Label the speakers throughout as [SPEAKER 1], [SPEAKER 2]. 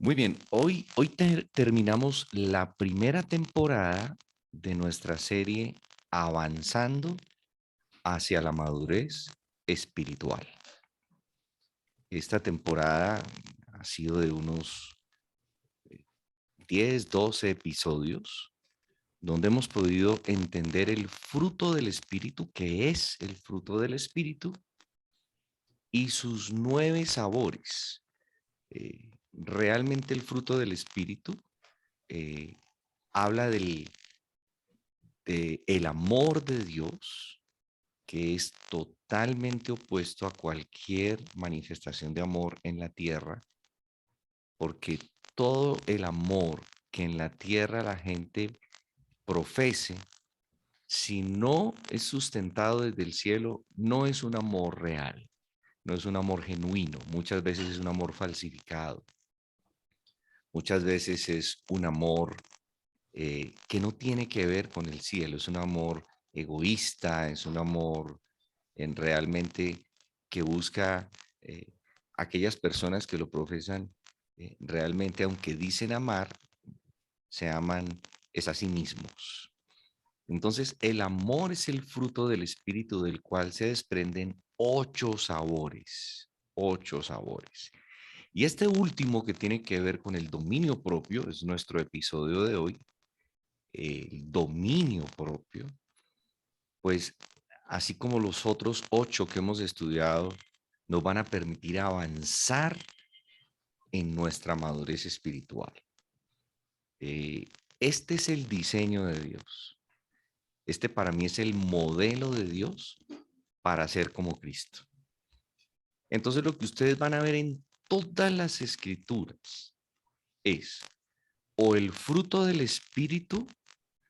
[SPEAKER 1] Muy bien, hoy terminamos la primera temporada de nuestra serie Avanzando hacia la madurez espiritual. Esta temporada ha sido de unos 10, 12 episodios donde hemos podido entender el fruto del espíritu, que es el fruto del espíritu, y sus 9 sabores. Realmente el fruto del espíritu eh, habla de el amor de Dios, que es totalmente opuesto a cualquier manifestación de amor en la tierra, porque todo el amor que en la tierra la gente profese, si no es sustentado desde el cielo, no es un amor real, no es un amor genuino, muchas veces es un amor falsificado, muchas veces es un amor que no tiene que ver con el cielo, es un amor egoísta, es un amor en realmente que busca aquellas personas que lo profesan realmente, aunque dicen amar, se aman es a sí mismos. Entonces, el amor es el fruto del espíritu del cual se desprenden 8 sabores, 8 sabores. Y este último que tiene que ver con el dominio propio, es nuestro episodio de hoy, el dominio propio, pues así como los otros 8 que hemos estudiado, nos van a permitir avanzar en nuestra madurez espiritual. Eh, este es el diseño de Dios. Este para mí es el modelo de Dios para ser como Cristo. Entonces lo que ustedes van a ver en todas las escrituras es o el fruto del Espíritu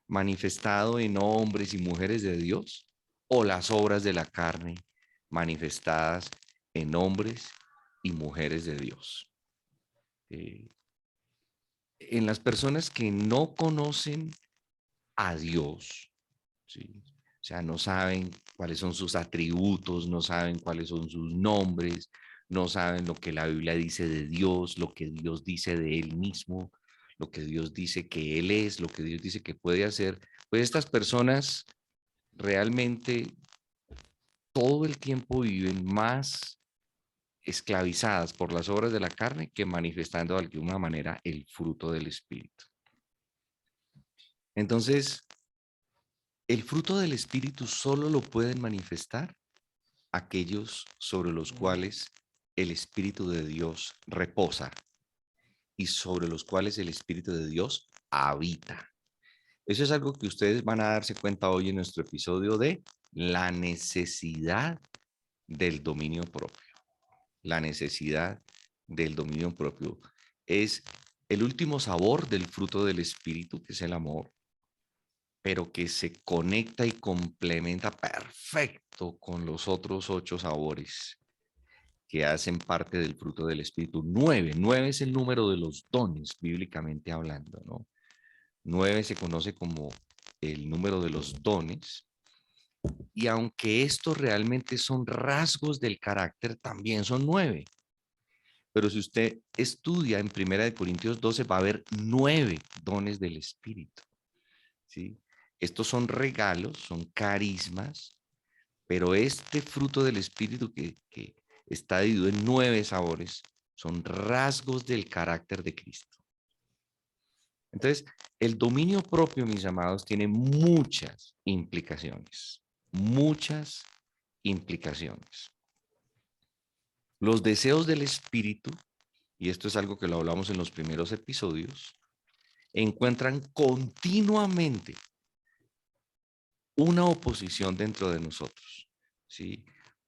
[SPEAKER 1] manifestado en hombres y mujeres de Dios, o las obras de la carne manifestadas en hombres y mujeres de Dios. Eh, en las personas que no conocen a Dios, ¿sí? O sea, no saben cuáles son sus atributos, no saben cuáles son sus nombres, no saben lo que la Biblia dice de Dios, lo que Dios dice de Él mismo, lo que Dios dice que Él es, lo que Dios dice que puede hacer. Pues estas personas realmente todo el tiempo viven más esclavizadas por las obras de la carne que manifestando de alguna manera el fruto del Espíritu. Entonces, el fruto del Espíritu solo lo pueden manifestar aquellos sobre los cuales el Espíritu de Dios reposa y sobre los cuales el Espíritu de Dios habita. Eso es algo que ustedes van a darse cuenta hoy en nuestro episodio de la necesidad del dominio propio. La necesidad del dominio propio es el último sabor del fruto del Espíritu, que es el amor, pero que se conecta y complementa perfecto con los otros 8 sabores que hacen parte del fruto del Espíritu. 9 es el número de los dones, bíblicamente hablando, ¿no? 9 se conoce como el número de los dones, y aunque estos realmente son rasgos del carácter, también son 9. Pero si usted estudia en 1 Corintios 12, va a haber 9 dones del Espíritu, ¿sí? Estos son regalos, son carismas, pero este fruto del Espíritu que está dividido en 9 sabores son rasgos del carácter de Cristo. Entonces, el dominio propio, mis amados, tiene muchas implicaciones, muchas implicaciones. Los deseos del Espíritu, y esto es algo que lo hablamos en los primeros episodios, encuentran continuamente una oposición dentro de nosotros, ¿sí?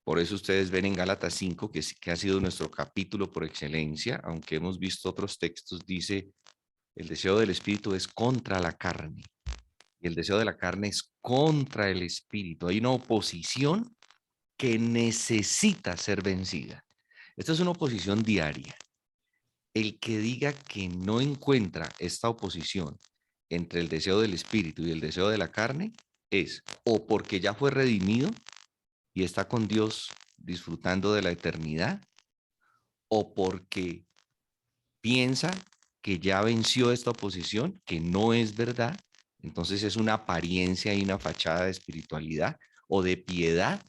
[SPEAKER 1] Por eso ustedes ven en Gálatas 5, que ha sido nuestro capítulo por excelencia, aunque hemos visto otros textos, dice, el deseo del espíritu es contra la carne, y el deseo de la carne es contra el espíritu. Hay una oposición que necesita ser vencida. Esta es una oposición diaria. El que diga que no encuentra esta oposición entre el deseo del espíritu y el deseo de la carne es o porque ya fue redimido y está con Dios disfrutando de la eternidad, o porque piensa que ya venció esta oposición, que no es verdad. Entonces es una apariencia y una fachada de espiritualidad o de piedad,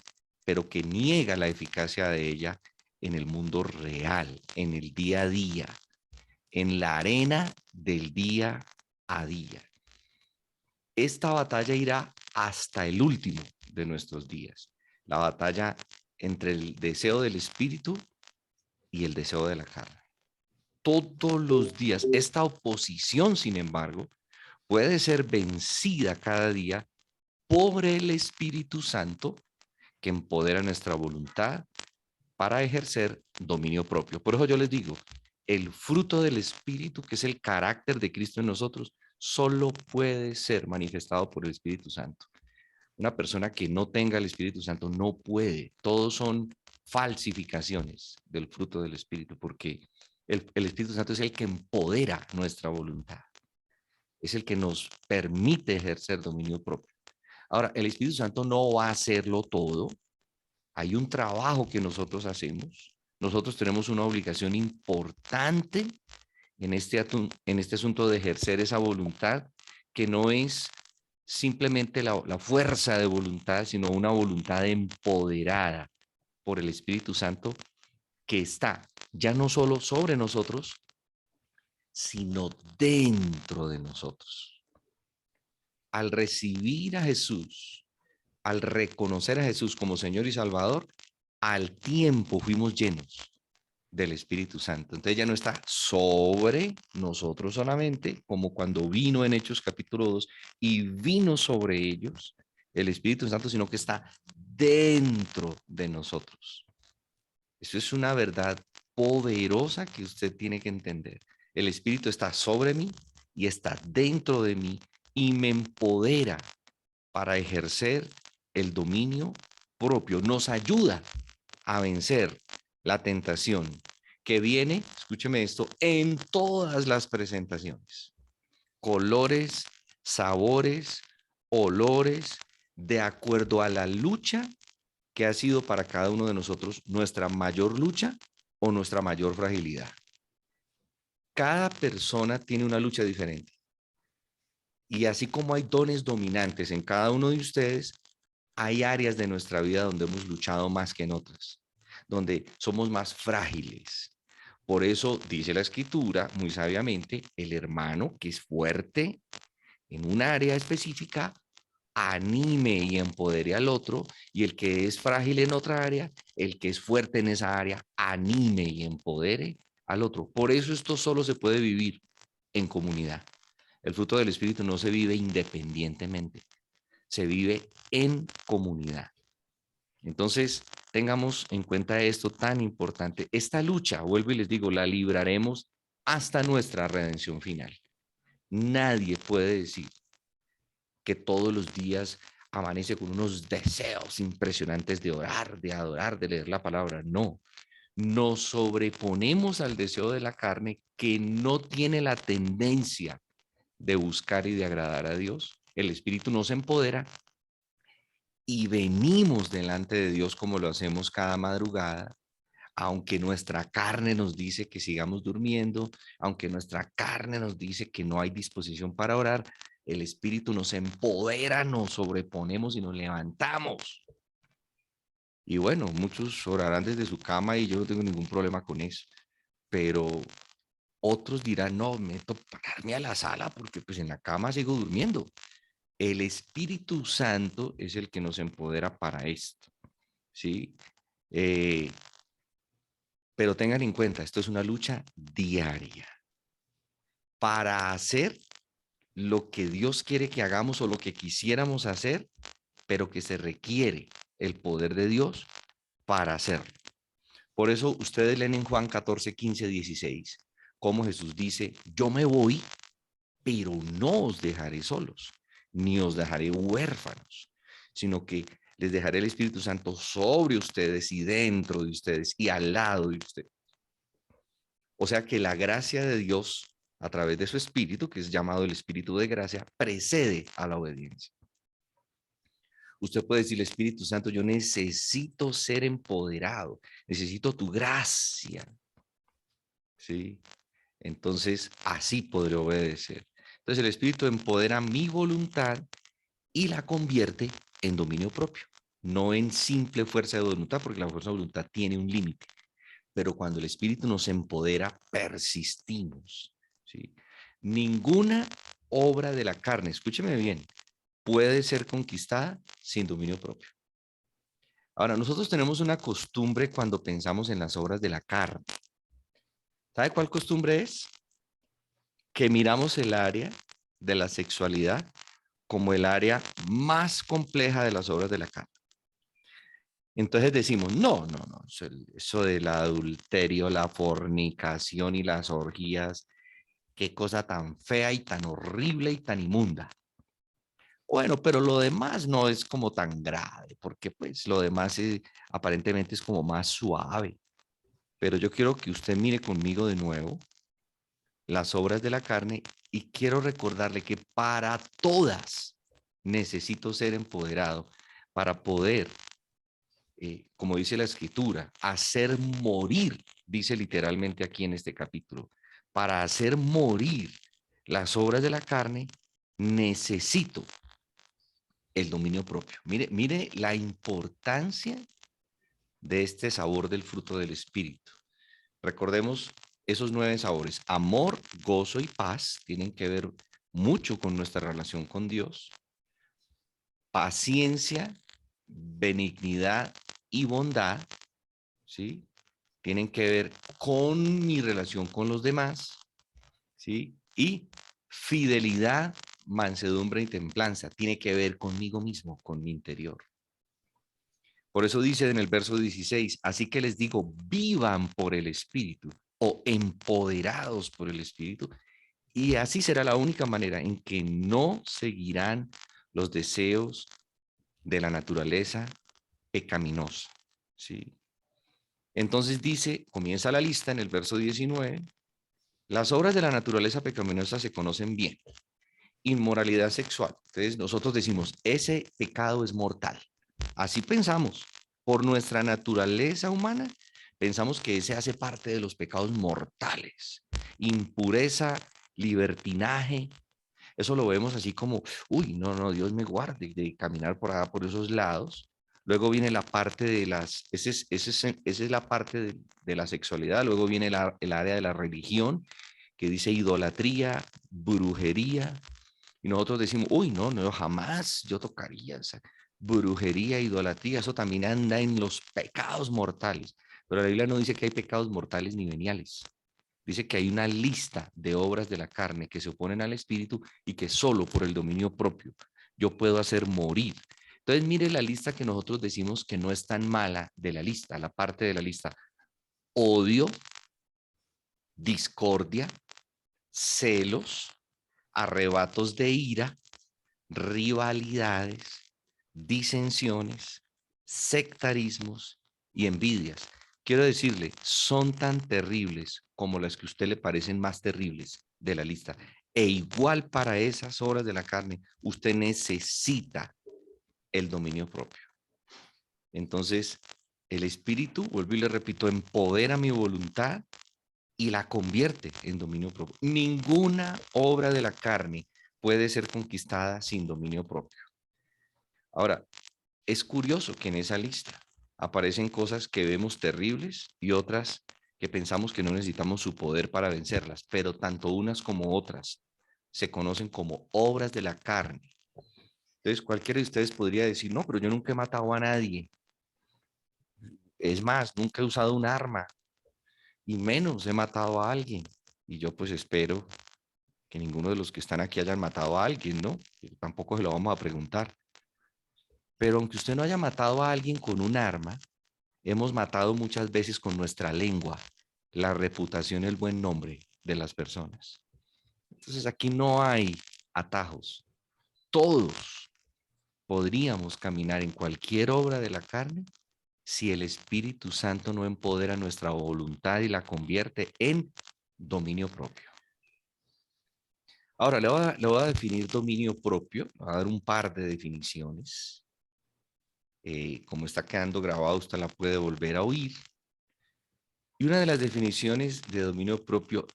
[SPEAKER 1] pero que niega la eficacia de ella en el mundo real, en el día a día, en la arena del día a día. Esta batalla irá hasta el último de nuestros días. La batalla entre el deseo del espíritu y el deseo de la carne. Todos los días. Esta oposición, sin embargo, puede ser vencida cada día por el Espíritu Santo que empodera nuestra voluntad para ejercer dominio propio. Por eso yo les digo, el fruto del Espíritu, que es el carácter de Cristo en nosotros, solo puede ser manifestado por el Espíritu Santo. Una persona que no tenga el Espíritu Santo no puede. Todos son falsificaciones del fruto del Espíritu, porque el Espíritu Santo es el que empodera nuestra voluntad. Es el que nos permite ejercer dominio propio. Ahora, el Espíritu Santo no va a hacerlo todo. Hay un trabajo que nosotros hacemos. Nosotros tenemos una obligación importante en este asunto de ejercer esa voluntad, que no es simplemente la fuerza de voluntad, sino una voluntad empoderada por el Espíritu Santo que está ya no solo sobre nosotros, sino dentro de nosotros. Al recibir a Jesús, al reconocer a Jesús como Señor y Salvador, al tiempo fuimos llenos del Espíritu Santo. Entonces ya no está sobre nosotros solamente, como cuando vino en Hechos capítulo 2 y vino sobre ellos el Espíritu Santo, sino que está dentro de nosotros. Eso es una verdad poderosa que usted tiene que entender. El Espíritu está sobre mí y está dentro de mí y me empodera para ejercer el dominio propio. Nos ayuda a vencer la tentación que viene, escúcheme esto, en todas las presentaciones. Colores, sabores, olores, de acuerdo a la lucha que ha sido para cada uno de nosotros nuestra mayor lucha o nuestra mayor fragilidad. Cada persona tiene una lucha diferente. Y así como hay dones dominantes en cada uno de ustedes, hay áreas de nuestra vida donde hemos luchado más que en otras, donde somos más frágiles. Por eso dice la escritura muy sabiamente, el hermano que es fuerte en un área específica, anime y empodere al otro, y el que es frágil en otra área, el que es fuerte en esa área, anime y empodere al otro. Por eso esto solo se puede vivir en comunidad. El fruto del Espíritu no se vive independientemente, se vive en comunidad. Entonces, tengamos en cuenta esto tan importante. Esta lucha, vuelvo y les digo, la libraremos hasta nuestra redención final. Nadie puede decir que todos los días amanece con unos deseos impresionantes de orar, de adorar, de leer la palabra. No, nos sobreponemos al deseo de la carne que no tiene la tendencia de buscar y de agradar a Dios. El Espíritu nos empodera y venimos delante de Dios como lo hacemos cada madrugada, aunque nuestra carne nos dice que sigamos durmiendo, aunque nuestra carne nos dice que no hay disposición para orar, el Espíritu nos empodera, nos sobreponemos y nos levantamos. Y bueno, muchos orarán desde su cama y yo no tengo ningún problema con eso, pero otros dirán, no, me meto pararme a la sala porque pues en la cama sigo durmiendo. El Espíritu Santo es el que nos empodera para esto, ¿sí? Eh, pero tengan en cuenta, esto es una lucha diaria para hacer lo que Dios quiere que hagamos o lo que quisiéramos hacer, pero que se requiere el poder de Dios para hacerlo. Por eso ustedes leen en Juan 14, 15, 16, cómo Jesús dice, yo me voy, pero no os dejaré solos, ni os dejaré huérfanos, sino que les dejaré el Espíritu Santo sobre ustedes y dentro de ustedes y al lado de ustedes. O sea que la gracia de Dios a través de su Espíritu, que es llamado el Espíritu de gracia, precede a la obediencia. Usted puede decir, Espíritu Santo, yo necesito ser empoderado, necesito tu gracia, ¿sí? Entonces, así podré obedecer. Entonces, el Espíritu empodera mi voluntad y la convierte en dominio propio, no en simple fuerza de voluntad, porque la fuerza de voluntad tiene un límite. Pero cuando el Espíritu nos empodera, persistimos, ¿sí? Ninguna obra de la carne, escúcheme bien, puede ser conquistada sin dominio propio. Ahora, nosotros tenemos una costumbre cuando pensamos en las obras de la carne. ¿Sabe cuál costumbre es? Que miramos el área de la sexualidad como el área más compleja de las obras de la carne. Entonces decimos, no, no, no, eso del adulterio, la fornicación y las orgías, qué cosa tan fea y tan horrible y tan inmunda. Bueno, pero lo demás no es como tan grave, porque pues lo demás aparentemente es como más suave. Pero yo quiero que usted mire conmigo de nuevo las obras de la carne y quiero recordarle que para todas necesito ser empoderado para poder, como dice la escritura, hacer morir, dice literalmente aquí en este capítulo, para hacer morir las obras de la carne, necesito el dominio propio. Mire, mire la importancia de este sabor del fruto del Espíritu. Recordemos esos 9 sabores: amor, gozo y paz, tienen que ver mucho con nuestra relación con Dios. Paciencia, benignidad y bondad, ¿sí? Tienen que ver con mi relación con los demás, ¿sí? Y fidelidad, mansedumbre y templanza, tiene que ver conmigo mismo, con mi interior. Por eso dice en el verso 16, así que les digo, vivan por el Espíritu o empoderados por el Espíritu, y así será la única manera en que no seguirán los deseos de la naturaleza pecaminosa, ¿sí? Entonces dice, comienza la lista en el verso 19, las obras de la naturaleza pecaminosa se conocen bien. Inmoralidad sexual. Entonces nosotros decimos, ese pecado es mortal. Así pensamos. Por nuestra naturaleza humana, pensamos que ese hace parte de los pecados mortales. Impureza, libertinaje. Eso lo vemos así como, uy, no, no, Dios me guarde de caminar por allá, por esos lados. Luego viene la parte de esa es la parte de la sexualidad. Luego viene el área de la religión, que dice idolatría, brujería, y nosotros decimos, uy, no, no, jamás yo tocaría esa brujería, idolatría, eso también anda en los pecados mortales. Pero la Biblia no dice que hay pecados mortales ni veniales. Dice que hay una lista de obras de la carne que se oponen al espíritu y que solo por el dominio propio yo puedo hacer morir. Entonces, mire la lista que nosotros decimos que no es tan mala de la lista, la parte de la lista: odio, discordia, celos, arrebatos de ira, rivalidades, disensiones, sectarismos y envidias. Quiero decirle, son tan terribles como las que a usted le parecen más terribles de la lista. E igual para esas obras de la carne, usted necesita el dominio propio. Entonces, el Espíritu, vuelvo y le repito, empodera mi voluntad y la convierte en dominio propio. Ninguna obra de la carne puede ser conquistada sin dominio propio. Ahora, es curioso que en esa lista aparecen cosas que vemos terribles y otras que pensamos que no necesitamos su poder para vencerlas, pero tanto unas como otras se conocen como obras de la carne. Entonces, cualquiera de ustedes podría decir, no, pero yo nunca he matado a nadie. Es más, nunca he usado un arma y menos he matado a alguien. Y yo pues espero que ninguno de los que están aquí hayan matado a alguien, ¿no? Tampoco se lo vamos a preguntar. Pero aunque usted no haya matado a alguien con un arma, hemos matado muchas veces con nuestra lengua la reputación, el buen nombre de las personas. Entonces aquí no hay atajos. Todos podríamos caminar en cualquier obra de la carne si el Espíritu Santo no empodera nuestra voluntad y la convierte en dominio propio. Ahora, le voy a definir dominio propio, le voy a dar un par de definiciones. Como está quedando grabado, usted la puede volver a oír. Y una de las definiciones de dominio propio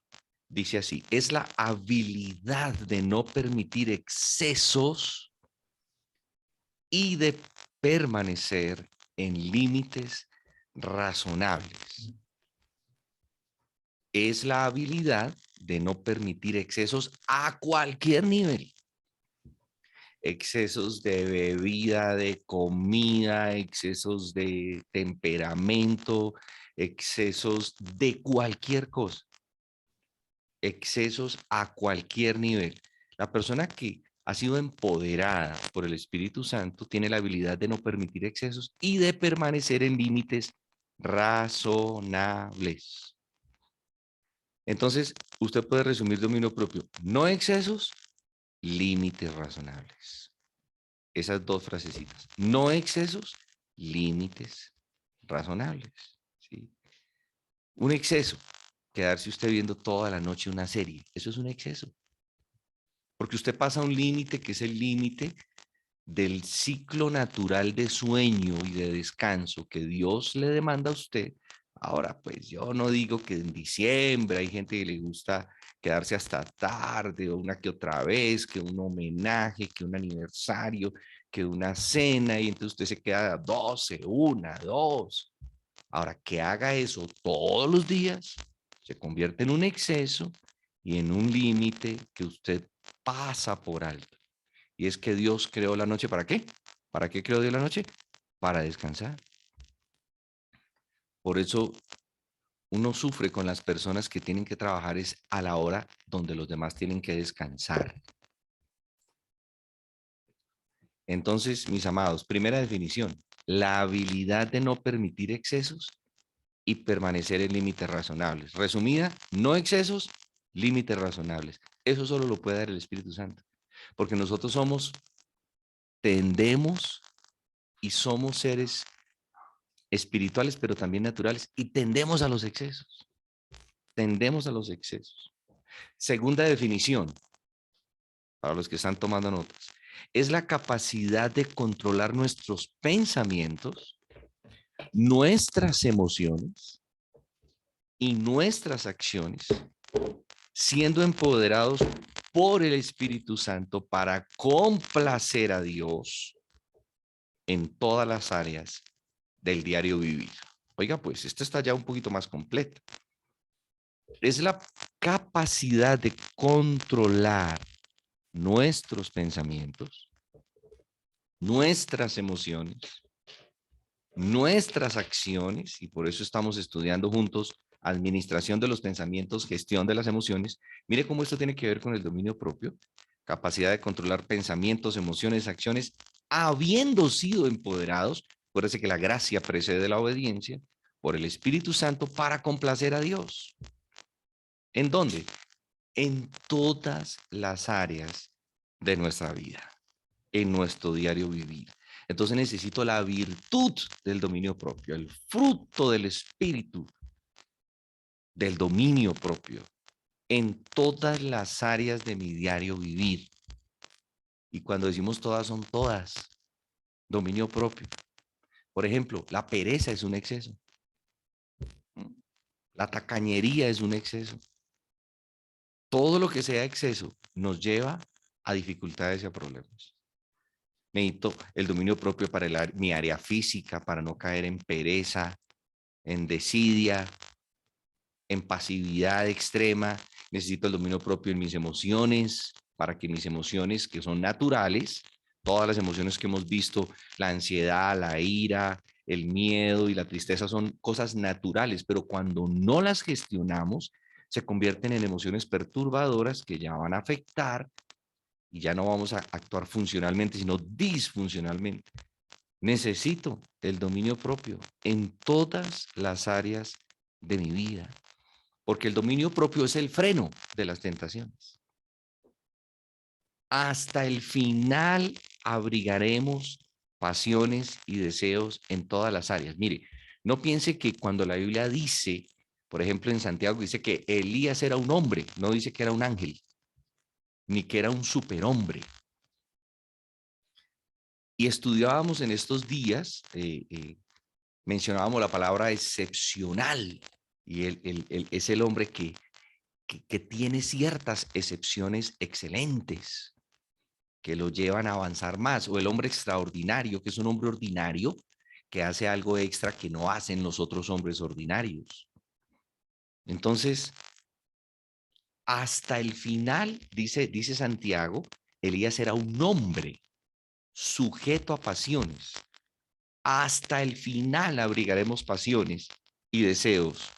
[SPEAKER 1] Dice así, es la habilidad de no permitir excesos y de permanecer en límites razonables. Es la habilidad de no permitir excesos a cualquier nivel. Excesos de bebida, de comida, excesos de temperamento, excesos de cualquier cosa. Excesos a cualquier nivel. La persona que ha sido empoderada por el Espíritu Santo tiene la habilidad de no permitir excesos y de permanecer en límites razonables. Entonces, usted puede resumir dominio propio. No excesos, límites razonables. Esas dos frasecitas. No excesos, límites razonables. ¿Sí? Un exceso, quedarse usted viendo toda la noche una serie. Eso es un exceso. Porque usted pasa un límite que es el límite del ciclo natural de sueño y de descanso que Dios le demanda a usted. Ahora, pues yo no digo que en diciembre hay gente que le gusta quedarse hasta tarde o una que otra vez, que un homenaje, que un aniversario, que una cena y entonces usted se queda a 12, 1, 2. Ahora, que haga eso todos los días se convierte en un exceso y en un límite que usted pasa por alto. Y es que Dios creó la noche, ¿para qué? ¿Para qué creó Dios la noche? Para descansar. Por eso uno sufre con las personas que tienen que trabajar es a la hora donde los demás tienen que descansar. Entonces, mis amados, primera definición, la habilidad de no permitir excesos y permanecer en límites razonables. Resumida, no excesos, límites razonables. Eso solo lo puede dar el Espíritu Santo, porque nosotros tendemos y somos seres espirituales, pero también naturales, y tendemos a los excesos. Tendemos a los excesos. Segunda definición, para los que están tomando notas, es la capacidad de controlar nuestros pensamientos, nuestras emociones y nuestras acciones, siendo empoderados por el Espíritu Santo para complacer a Dios en todas las áreas del diario vivir. Oiga, pues esto está ya un poquito más completo. Es la capacidad de controlar nuestros pensamientos, nuestras emociones, nuestras acciones, y por eso estamos estudiando juntos administración de los pensamientos, gestión de las emociones. Mire cómo esto tiene que ver con el dominio propio, capacidad de controlar pensamientos, emociones, acciones, habiendo sido empoderados. Acuérdense que la gracia precede la obediencia por el Espíritu Santo para complacer a Dios. ¿En dónde? En todas las áreas de nuestra vida, en nuestro diario vivir. Entonces necesito la virtud del dominio propio, el fruto del Espíritu del dominio propio en todas las áreas de mi diario vivir. Y cuando decimos todas, son todas. Dominio propio. Por ejemplo, la pereza es un exceso. La tacañería es un exceso. Todo lo que sea exceso nos lleva a dificultades y a problemas. Necesito el dominio propio para mi área física, para no caer en pereza, en desidia, en pasividad extrema. Necesito el dominio propio en mis emociones, para que mis emociones, que son naturales, todas las emociones que hemos visto, la ansiedad, la ira, el miedo y la tristeza son cosas naturales, pero cuando no las gestionamos, se convierten en emociones perturbadoras que ya van a afectar y ya no vamos a actuar funcionalmente, sino disfuncionalmente. Necesito el dominio propio en todas las áreas de mi vida, porque el dominio propio es el freno de las tentaciones. Hasta el final abrigaremos pasiones y deseos en todas las áreas. Mire, no piense que cuando la Biblia dice, por ejemplo en Santiago dice que Elías era un hombre, no dice que era un ángel, ni que era un superhombre. Y estudiábamos en estos días, mencionábamos la palabra excepcional, y él es el hombre que que tiene ciertas excepciones excelentes que lo llevan a avanzar más, o el hombre extraordinario, que es un hombre ordinario que hace algo extra que no hacen los otros hombres ordinarios. Entonces, hasta el final, dice Santiago, Elías era un hombre sujeto a pasiones. Hasta el final abrigaremos pasiones y deseos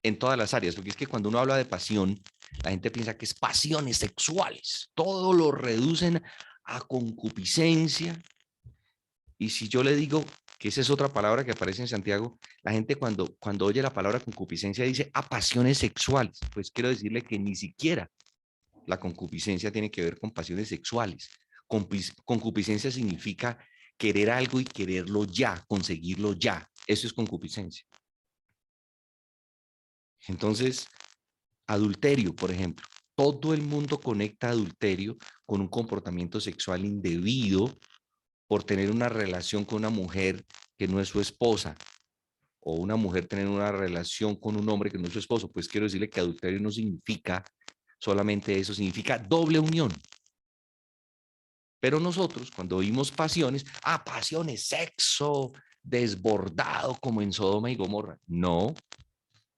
[SPEAKER 1] en todas las áreas, porque es que cuando uno habla de pasión, la gente piensa que es pasiones sexuales. Todo lo reducen a concupiscencia. Y si yo le digo que esa es otra palabra que aparece en Santiago, la gente cuando oye la palabra concupiscencia dice a pasiones sexuales. Pues quiero decirle que ni siquiera la concupiscencia tiene que ver con pasiones sexuales. Concupiscencia significa querer algo y quererlo ya, conseguirlo ya. Eso es concupiscencia. Entonces, adulterio, por ejemplo. Todo el mundo conecta adulterio con un comportamiento sexual indebido por tener una relación con una mujer que no es su esposa, o una mujer tener una relación con un hombre que no es su esposo. Pues quiero decirle que adulterio no significa solamente eso, significa doble unión. Pero nosotros, cuando oímos pasiones, pasiones, sexo desbordado como en Sodoma y Gomorra. No,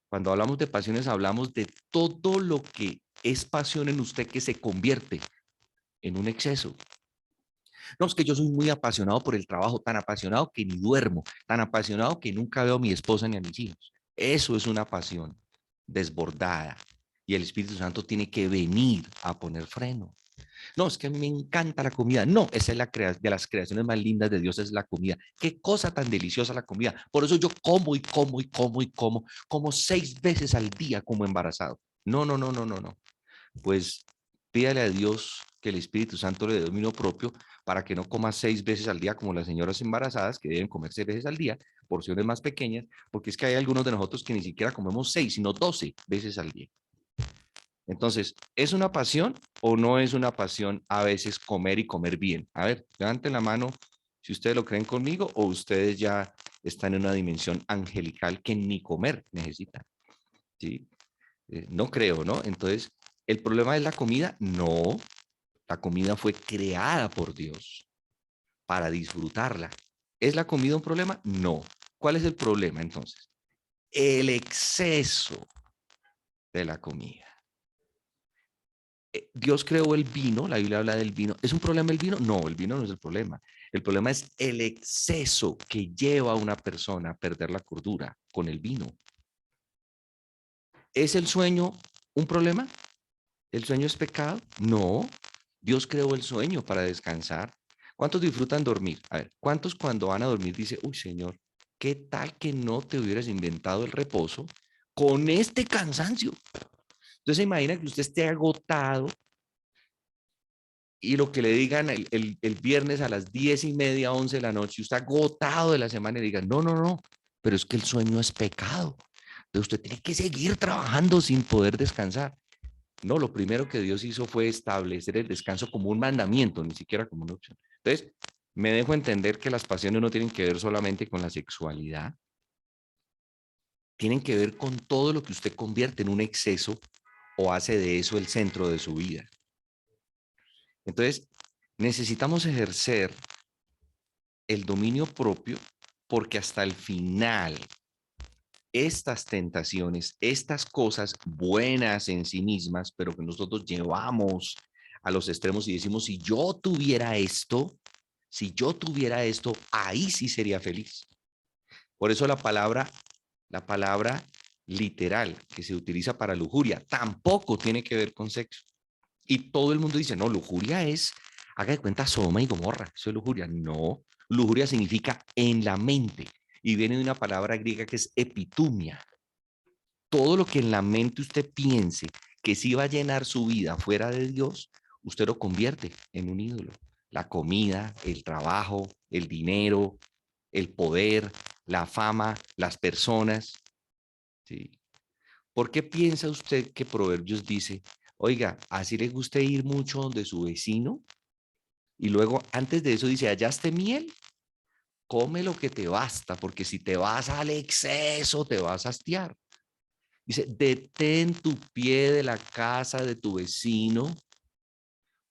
[SPEAKER 1] cuando hablamos de pasiones, hablamos de todo lo que es pasión en usted que se convierte en un exceso. No, es que yo soy muy apasionado por el trabajo, tan apasionado que ni duermo, tan apasionado que nunca veo a mi esposa ni a mis hijos. Eso es una pasión desbordada y el Espíritu Santo tiene que venir a poner freno. No, es que a mí me encanta la comida. No, esa es de las creaciones más lindas de Dios, es la comida. Qué cosa tan deliciosa la comida. Por eso yo como y como y como y como 6 veces al día como embarazado. No, no, no, no, no, no. Pues pídale a Dios que el Espíritu Santo le dé dominio propio para que no coma 6 veces al día como las señoras embarazadas que deben comer 6 veces al día, porciones más pequeñas, porque es que hay algunos de nosotros que ni siquiera comemos 6, sino 12 veces al día. Entonces, ¿es una pasión o no es una pasión a veces comer y comer bien? A ver, levanten la mano si ustedes lo creen conmigo o ustedes ya están en una dimensión angelical que ni comer necesitan. ¿Sí? No creo, ¿no? Entonces, ¿el problema es la comida? No, la comida fue creada por Dios para disfrutarla. ¿Es la comida un problema? No. ¿Cuál es el problema entonces? El exceso de la comida. Dios creó el vino, la Biblia habla del vino. ¿Es un problema el vino? No, el vino no es el problema. El problema es el exceso que lleva a una persona a perder la cordura con el vino. ¿Es el sueño un problema? ¿El sueño es pecado? No. Dios creó el sueño para descansar. ¿Cuántos disfrutan dormir? A ver, ¿cuántos cuando van a dormir dicen, uy, Señor, qué tal que no te hubieras inventado el reposo con este cansancio? Entonces, imagina que usted esté agotado y lo que le digan el viernes a las 10:30, 11 de la noche, usted agotado de la semana y diga, no, no, no, pero es que el sueño es pecado. Entonces, usted tiene que seguir trabajando sin poder descansar. No, lo primero que Dios hizo fue establecer el descanso como un mandamiento, ni siquiera como una opción. Entonces, me dejo entender que las pasiones no tienen que ver solamente con la sexualidad, tienen que ver con todo lo que usted convierte en un exceso o hace de eso el centro de su vida. Entonces, necesitamos ejercer el dominio propio porque hasta el final estas tentaciones, estas cosas buenas en sí mismas, pero que nosotros llevamos a los extremos y decimos, si yo tuviera esto, ahí sí sería feliz. Por eso la palabra literal que se utiliza para lujuria tampoco tiene que ver con sexo. Y todo el mundo dice, no, lujuria es, haga de cuenta, Sodoma y Gomorra, eso es lujuria. No, lujuria significa en la mente y viene de una palabra griega que es epitumia. Todo lo que en la mente usted piense que sí va a llenar su vida fuera de Dios, usted lo convierte en un ídolo. La comida, el trabajo, el dinero, el poder, la fama, las personas. ¿Sí? ¿Por qué piensa usted que Proverbios dice, oiga, así le gusta ir mucho donde su vecino? Y luego, antes de eso, dice, hallaste miel, come lo que te basta, porque si te vas al exceso, te vas a hastiar. Dice, detén tu pie de la casa de tu vecino,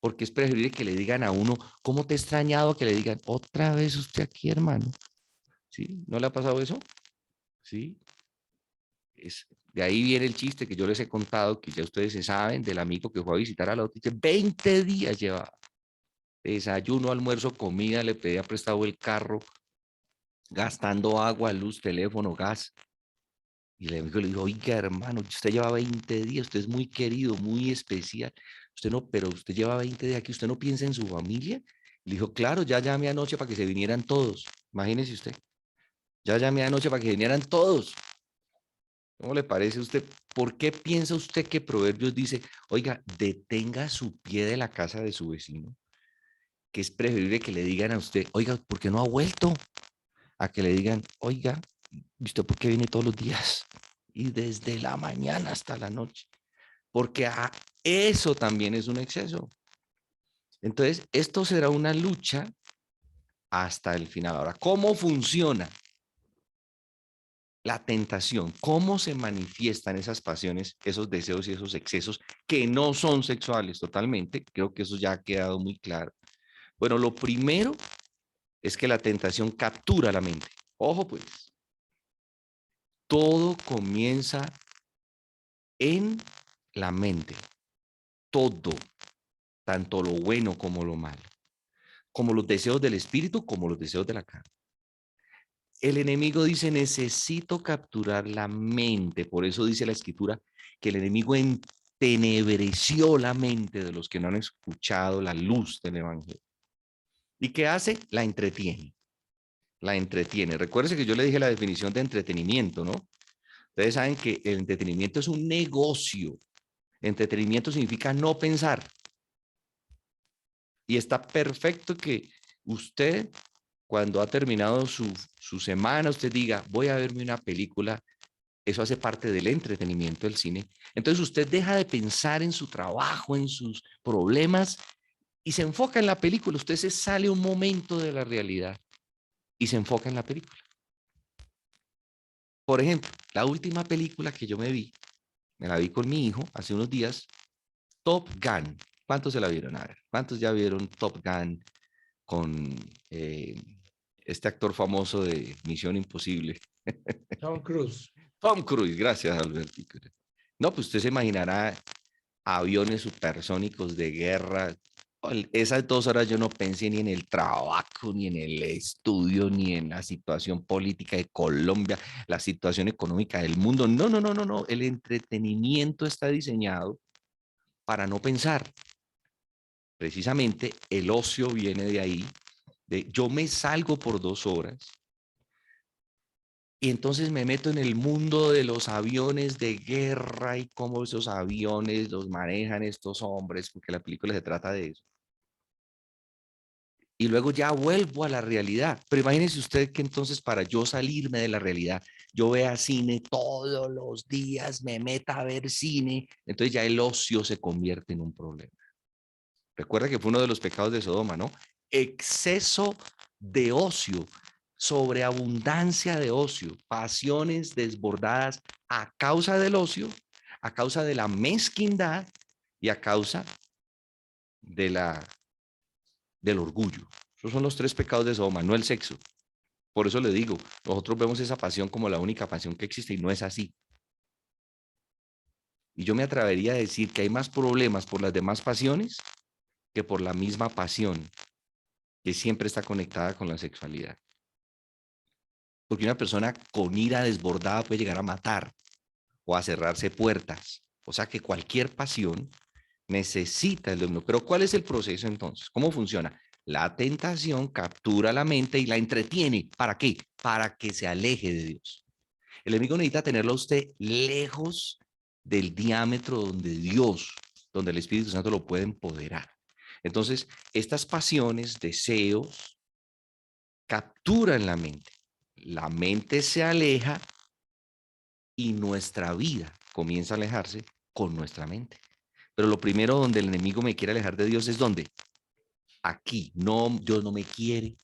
[SPEAKER 1] porque es preferible que le digan a uno, ¿cómo te he extrañado? Que le digan, otra vez usted aquí, hermano. ¿Sí? ¿No le ha pasado eso? Sí. De ahí viene el chiste que yo les he contado, que ya ustedes se saben, del amigo que fue a visitar a la otra. Dice, 20 días lleva. Desayuno, almuerzo, comida, le pedía prestado el carro, gastando agua, luz, teléfono, gas. Y el amigo le dijo, oiga, hermano, usted lleva 20 días, usted es muy querido, muy especial. Usted no, pero usted lleva 20 días aquí, ¿usted no piensa en su familia? Le dijo, claro, ya llamé anoche para que se vinieran todos. Imagínese usted, ya llamé anoche para que vinieran todos. ¿Cómo le parece a usted? ¿Por qué piensa usted que Proverbios dice, oiga, detenga su pie de la casa de su vecino? Que es preferible que le digan a usted, oiga, ¿por qué no ha vuelto? A que le digan, oiga, ¿y usted por qué viene todos los días? Y desde la mañana hasta la noche. Porque eso también es un exceso. Entonces, esto será una lucha hasta el final. Ahora, ¿cómo funciona la tentación? ¿Cómo se manifiestan esas pasiones, esos deseos y esos excesos que no son sexuales totalmente? Creo que eso ya ha quedado muy claro. Bueno, lo primero es que la tentación captura la mente. Ojo, pues, todo comienza en la mente. Todo, tanto lo bueno como lo malo, como los deseos del espíritu, como los deseos de la carne. El enemigo dice, necesito capturar la mente. Por eso dice la escritura que el enemigo entenebreció la mente de los que no han escuchado la luz del evangelio. ¿Y qué hace? La entretiene. La entretiene. Recuerde que yo le dije la definición de entretenimiento, ¿no? Ustedes saben que el entretenimiento es un negocio. Entretenimiento significa no pensar. Y está perfecto que usted, cuando ha terminado su semana, usted diga, voy a verme una película. Eso hace parte del entretenimiento del cine. Entonces usted deja de pensar en su trabajo, en sus problemas y se enfoca en la película. Usted se sale un momento de la realidad y se enfoca en la película. Por ejemplo, la última película que yo me la vi con mi hijo hace unos días, Top Gun. ¿Cuántos se la vieron? A ver, ¿cuántos ya vieron Top Gun con eh, este actor famoso de Misión Imposible?
[SPEAKER 2] Tom Cruise.
[SPEAKER 1] Tom Cruise, gracias, Alberto. No, pues usted se imaginará aviones supersónicos de guerra. Esas 2 horas yo no pensé ni en el trabajo, ni en el estudio, ni en la situación política de Colombia, la situación económica del mundo. No, no, no, no, no. El entretenimiento está diseñado para no pensar. Precisamente el ocio viene de ahí. Yo me salgo por 2 horas y entonces me meto en el mundo de los aviones de guerra y cómo esos aviones los manejan estos hombres, porque la película se trata de eso. Y luego ya vuelvo a la realidad. Pero imagínese usted que entonces para yo salirme de la realidad, yo vea cine todos los días, me meta a ver cine, entonces ya el ocio se convierte en un problema. Recuerda que fue uno de los pecados de Sodoma, ¿no? Exceso de ocio, sobreabundancia de ocio, pasiones desbordadas a causa del ocio, a causa de la mezquindad y a causa de del orgullo. Esos son los 3 pecados de Sodoma, no el sexo. Por eso le digo, nosotros vemos esa pasión como la única pasión que existe y no es así. Y yo me atrevería a decir que hay más problemas por las demás pasiones que por la misma pasión que siempre está conectada con la sexualidad. Porque una persona con ira desbordada puede llegar a matar o a cerrarse puertas. O sea que cualquier pasión necesita el dominio. Pero ¿cuál es el proceso entonces? ¿Cómo funciona? La tentación captura la mente y la entretiene. ¿Para qué? Para que se aleje de Dios. El enemigo necesita tenerlo a usted lejos del diámetro donde Dios, donde el Espíritu Santo lo puede empoderar. Entonces, estas pasiones, deseos, capturan la mente se aleja y nuestra vida comienza a alejarse con nuestra mente. Pero lo primero donde el enemigo me quiere alejar de Dios es donde aquí, no, Dios no me quiere,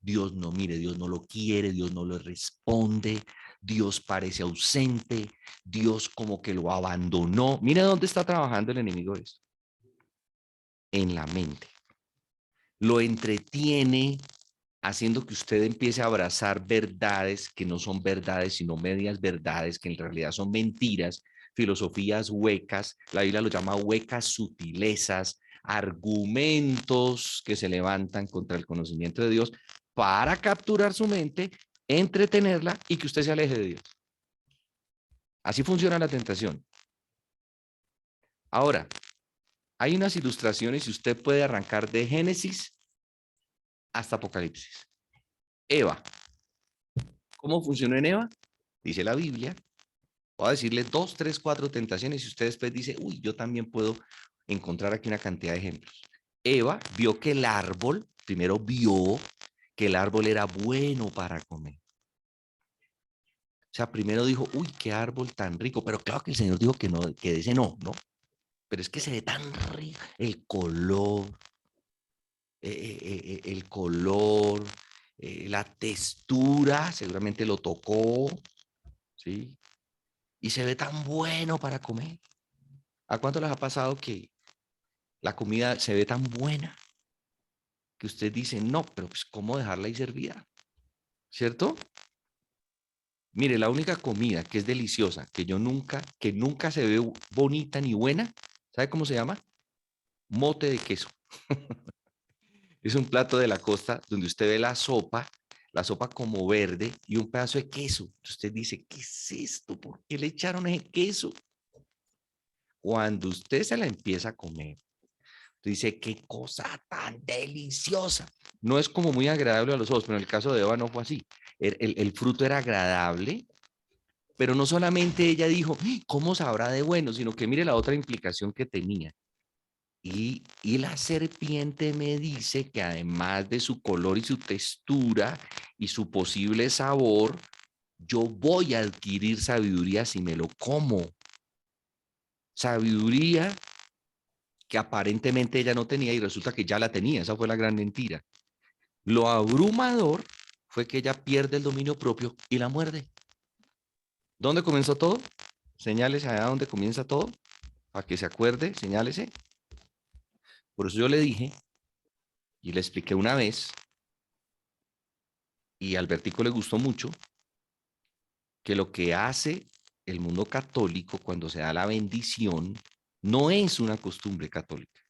[SPEAKER 1] Dios no, mire, Dios no lo quiere, Dios no lo responde, Dios parece ausente, Dios como que lo abandonó. Mire dónde está trabajando el enemigo de esto. En la mente. Lo entretiene haciendo que usted empiece a abrazar verdades que no son verdades, sino medias verdades, que en realidad son mentiras, filosofías huecas, la Biblia lo llama huecas sutilezas, argumentos que se levantan contra el conocimiento de Dios para capturar su mente, entretenerla y que usted se aleje de Dios. Así funciona la tentación. Ahora, hay unas ilustraciones y usted puede arrancar de Génesis hasta Apocalipsis. Eva. ¿Cómo funcionó en Eva? Dice la Biblia. Voy a decirle 2, 3, 4 tentaciones y usted después dice, uy, yo también puedo encontrar aquí una cantidad de ejemplos. Eva vio que el árbol, primero vio que el árbol era bueno para comer. O sea, primero dijo, uy, qué árbol tan rico, pero claro que el Señor dijo que no, que de ese no, ¿no? Pero es que se ve tan rico, el color, la textura, seguramente lo tocó, ¿sí? Y se ve tan bueno para comer. ¿A cuánto les ha pasado que la comida se ve tan buena que usted dice, no, pero pues ¿cómo dejarla ahí servida? ¿Cierto? Mire, la única comida que es deliciosa, que nunca se ve bonita ni buena, ¿sabe cómo se llama? Mote de queso. Es un plato de la costa donde usted ve la sopa como verde y un pedazo de queso. Usted dice, ¿qué es esto? ¿Por qué le echaron ese queso? Cuando usted se la empieza a comer, dice, qué cosa tan deliciosa. No es como muy agradable a los ojos, pero en el caso de Eva no fue así. El fruto era agradable, pero no solamente ella dijo, ¿cómo sabrá de bueno? Sino que mire la otra implicación que tenía. Y la serpiente me dice que además de su color y su textura y su posible sabor, yo voy a adquirir sabiduría si me lo como. Sabiduría que aparentemente ella no tenía y resulta que ya la tenía. Esa fue la gran mentira. Lo abrumador fue que ella pierde el dominio propio y la muerde. ¿Dónde comenzó todo? Señales allá donde comienza todo. Para que se acuerde, señálese. Por eso yo le dije y le expliqué una vez, y a Albertico le gustó mucho, que lo que hace el mundo católico cuando se da la bendición no es una costumbre católica.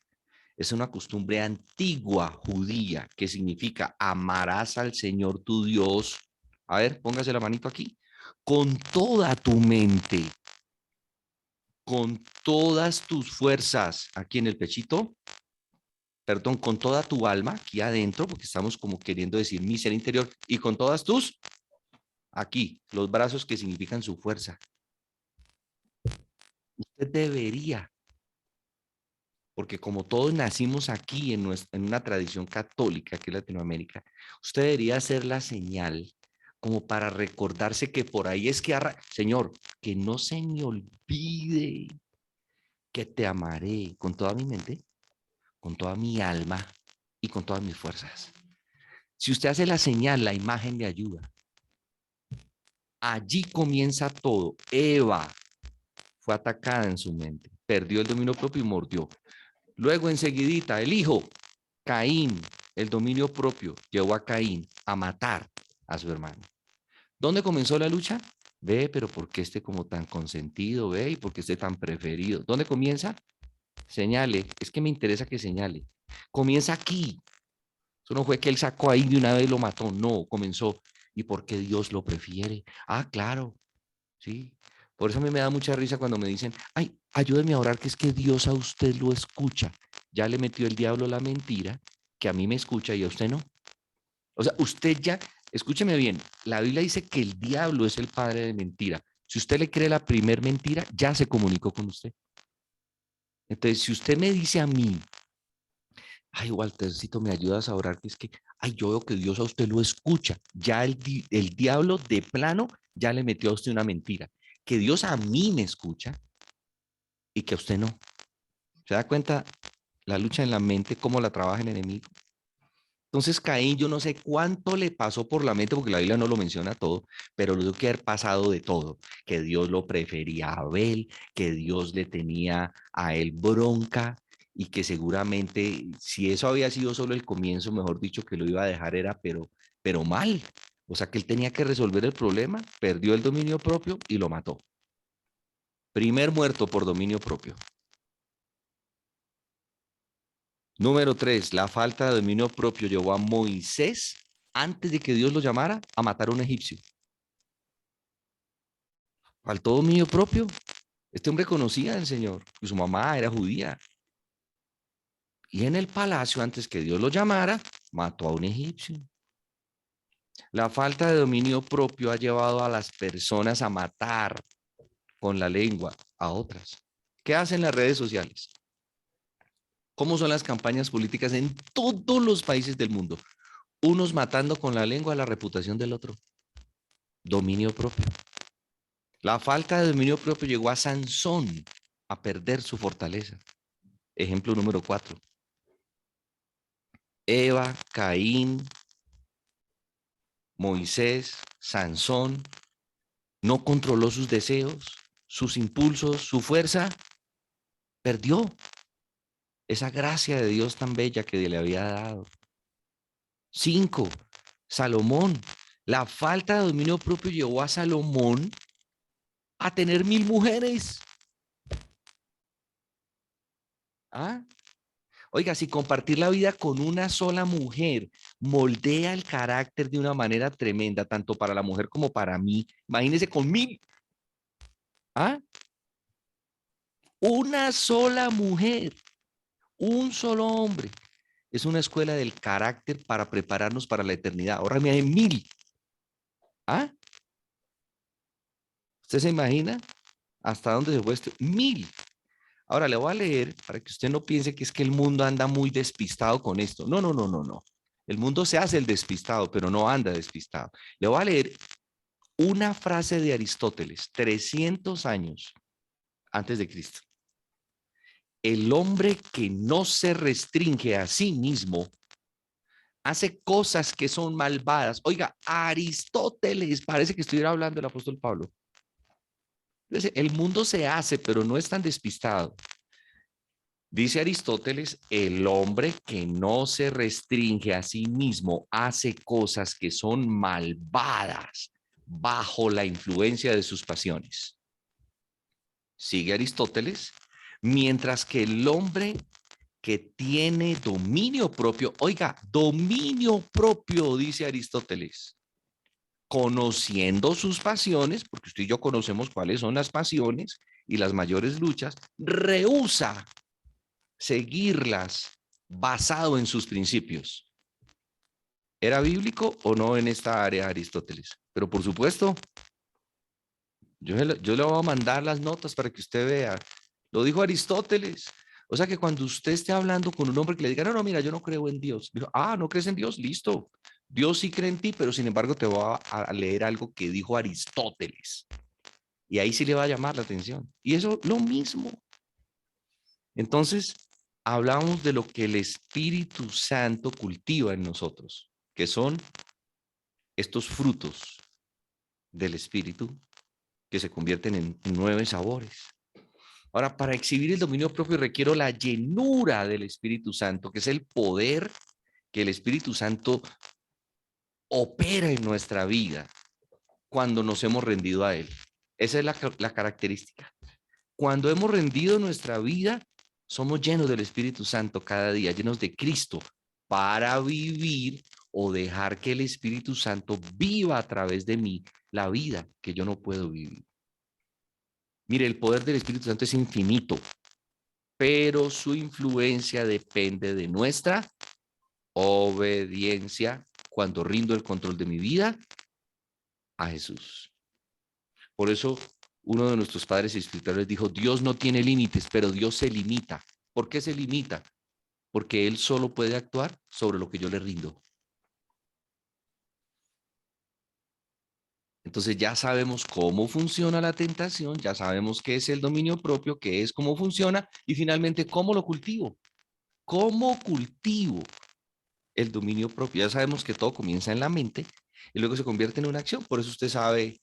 [SPEAKER 1] Es una costumbre antigua judía que significa amarás al Señor tu Dios. A ver, póngase la manito aquí. Con toda tu mente, con todas tus fuerzas, aquí en el pechito, perdón, con toda tu alma, aquí adentro, porque estamos como queriendo decir mi ser interior, y con todas tus, aquí, los brazos que significan su fuerza. Usted debería, porque como todos nacimos aquí en una tradición católica, aquí en Latinoamérica, usted debería hacer la señal como para recordarse que por ahí es que, Señor, que no se me olvide que te amaré con toda mi mente, con toda mi alma y con todas mis fuerzas. Si usted hace la señal, la imagen le ayuda. Allí comienza todo. Eva fue atacada en su mente, perdió el dominio propio y mordió. Luego enseguidita, el hijo, Caín, el dominio propio, llevó a Caín a matar a su hermano. ¿Dónde comenzó la lucha? Ve, pero ¿por qué esté como tan consentido? Ve, ¿y por qué esté tan preferido? ¿Dónde comienza? Señale, es que me interesa que señale. Comienza aquí. Eso no fue que él sacó ahí de una vez y lo mató, no, comenzó. ¿Y por qué Dios lo prefiere? Ah, claro, sí. Por eso a mí me da mucha risa cuando me dicen, ay, ayúdeme a orar, que es que Dios a usted lo escucha. Ya le metió el diablo la mentira, que a mí me escucha y a usted no. O sea, usted ya, escúcheme bien, la Biblia dice que el diablo es el padre de mentira. Si usted le cree la primer mentira, ya se comunicó con usted. Entonces, si usted me dice a mí, ay, Waltercito, me ayudas a orar, que es que, ay, yo veo que Dios a usted lo escucha. Ya el diablo de plano ya le metió a usted una mentira. Que Dios a mí me escucha y que a usted no. ¿Se da cuenta la lucha en la mente, cómo la trabaja el enemigo? Entonces Caín, yo no sé cuánto le pasó por la mente, porque la Biblia no lo menciona todo, pero lo tuvo que haber pasado de todo, que Dios lo prefería a Abel, que Dios le tenía a él bronca y que seguramente si eso había sido solo el comienzo, mejor dicho, que lo iba a dejar era, pero mal. O sea que él tenía que resolver el problema, perdió el dominio propio y lo mató. Primer muerto por dominio propio. Número 3, la falta de dominio propio llevó a Moisés, antes de que Dios lo llamara, a matar a un egipcio. Faltó dominio propio. Este hombre conocía al Señor, y su mamá era judía. Y en el palacio, antes que Dios lo llamara, mató a un egipcio. La falta de dominio propio ha llevado a las personas a matar con la lengua a otras. ¿Qué hacen las redes sociales? ¿Cómo son las campañas políticas en todos los países del mundo? Unos matando con la lengua la reputación del otro. Dominio propio. La falta de dominio propio llegó a Sansón a perder su fortaleza. Ejemplo número 4. Eva, Caín, Moisés, Sansón, no controló sus deseos, sus impulsos, su fuerza, perdió esa gracia de Dios tan bella que le había dado. 5. Salomón. La falta de dominio propio llevó a Salomón a tener 1000 mujeres. ¿Ah? Oiga, si compartir la vida con una sola mujer moldea el carácter de una manera tremenda, tanto para la mujer como para mí, imagínese con 1000. ¿Ah? Una sola mujer, un solo hombre. Es una escuela del carácter para prepararnos para la eternidad. Ahora me hay 1000. ¿Ah? ¿Usted se imagina hasta dónde se fue esto? 1000. Ahora le voy a leer para que usted no piense que es que el mundo anda muy despistado con esto. No, no, no, no, no. El mundo se hace el despistado, pero no anda despistado. Le voy a leer una frase de Aristóteles, 300 años antes de Cristo. El hombre que no se restringe a sí mismo hace cosas que son malvadas. Oiga, Aristóteles, parece que estuviera hablando del apóstol Pablo. El mundo se hace, pero no es tan despistado. Dice Aristóteles, el hombre que no se restringe a sí mismo hace cosas que son malvadas bajo la influencia de sus pasiones. Sigue Aristóteles, mientras que el hombre que tiene dominio propio, oiga, dominio propio, dice Aristóteles, conociendo sus pasiones, porque usted y yo conocemos cuáles son las pasiones y las mayores luchas, rehúsa seguirlas basado en sus principios. ¿Era bíblico o no en esta área Aristóteles? Pero por supuesto, yo le voy a mandar las notas para que usted vea. Lo dijo Aristóteles. O sea que cuando usted esté hablando con un hombre que le diga, no, no, mira, yo no creo en Dios. Dijo, ¿no crees en Dios? Listo. Dios sí cree en ti, pero sin embargo te voy a leer algo que dijo Aristóteles. Y ahí sí le va a llamar la atención. Y eso lo mismo. Entonces, hablamos de lo que el Espíritu Santo cultiva en nosotros, que son estos frutos del Espíritu que se convierten en 9 sabores. Ahora, para exhibir el dominio propio requiero la llenura del Espíritu Santo, que es el poder que el Espíritu Santo opera en nuestra vida cuando nos hemos rendido a Él. Esa es la característica. Cuando hemos rendido nuestra vida, somos llenos del Espíritu Santo cada día, llenos de Cristo, para vivir o dejar que el Espíritu Santo viva a través de mí la vida que yo no puedo vivir. Mire, el poder del Espíritu Santo es infinito, pero su influencia depende de nuestra obediencia cuando rindo el control de mi vida a Jesús. Por eso uno de nuestros padres espirituales dijo, Dios no tiene límites, pero Dios se limita. ¿Por qué se limita? Porque Él solo puede actuar sobre lo que yo le rindo. Entonces ya sabemos cómo funciona la tentación, ya sabemos qué es el dominio propio, qué es cómo funciona y finalmente cómo lo cultivo. ¿Cómo cultivo el dominio propio. Ya sabemos que todo comienza en la mente y luego se convierte en una acción. Por eso usted sabe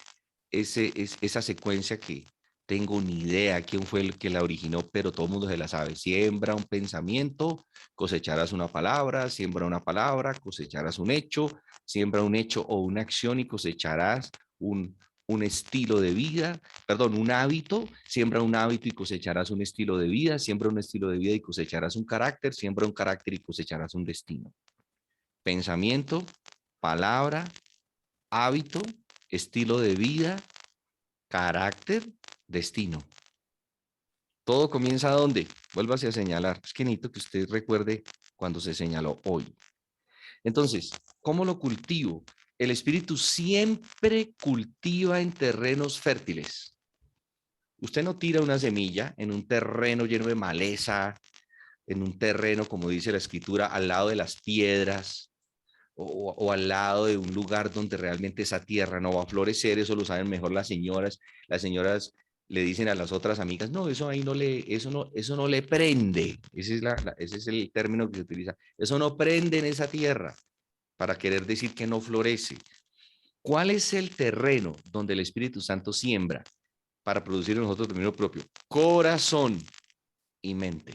[SPEAKER 1] esa secuencia que tengo ni idea quién fue el que la originó, pero todo el mundo se la sabe. Siembra un pensamiento, cosecharás una palabra, siembra una palabra, cosecharás un hecho, siembra un hecho o una acción y cosecharás un estilo de vida, perdón, un hábito, siembra un hábito y cosecharás un estilo de vida, siembra un estilo de vida y cosecharás un carácter, siembra un carácter y cosecharás un destino. Pensamiento, palabra, hábito, estilo de vida, carácter, destino. Todo comienza ¿dónde? Vuélvase a señalar. Es que necesito que usted recuerde cuando se señaló hoy. Entonces, ¿cómo lo cultivo? El espíritu siempre cultiva en terrenos fértiles. Usted no tira una semilla en un terreno lleno de maleza, en un terreno, como dice la escritura, al lado de las piedras o al lado de un lugar donde realmente esa tierra no va a florecer. Eso lo saben mejor las señoras. Las señoras le dicen a las otras amigas, no, eso ahí no le, eso no le prende. Ese es el término que se utiliza. Eso no prende en esa tierra para querer decir que no florece. ¿Cuál es el terreno donde el Espíritu Santo siembra para producir en nosotros dominio propio? Corazón y mente.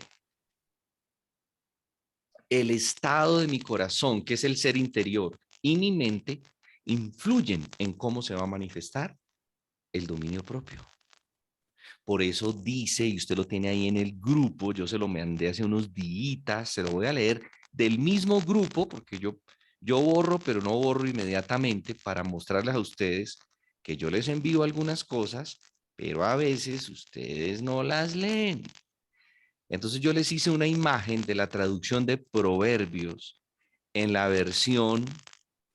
[SPEAKER 1] El estado de mi corazón, que es el ser interior, y mi mente influyen en cómo se va a manifestar el dominio propio. Por eso dice, y usted lo tiene ahí en el grupo, yo se lo mandé hace unos días, se lo voy a leer del mismo grupo, porque yo borro, pero no borro inmediatamente para mostrarles a ustedes que yo les envío algunas cosas, pero a veces ustedes no las leen. Entonces yo les hice una imagen de la traducción de Proverbios en la versión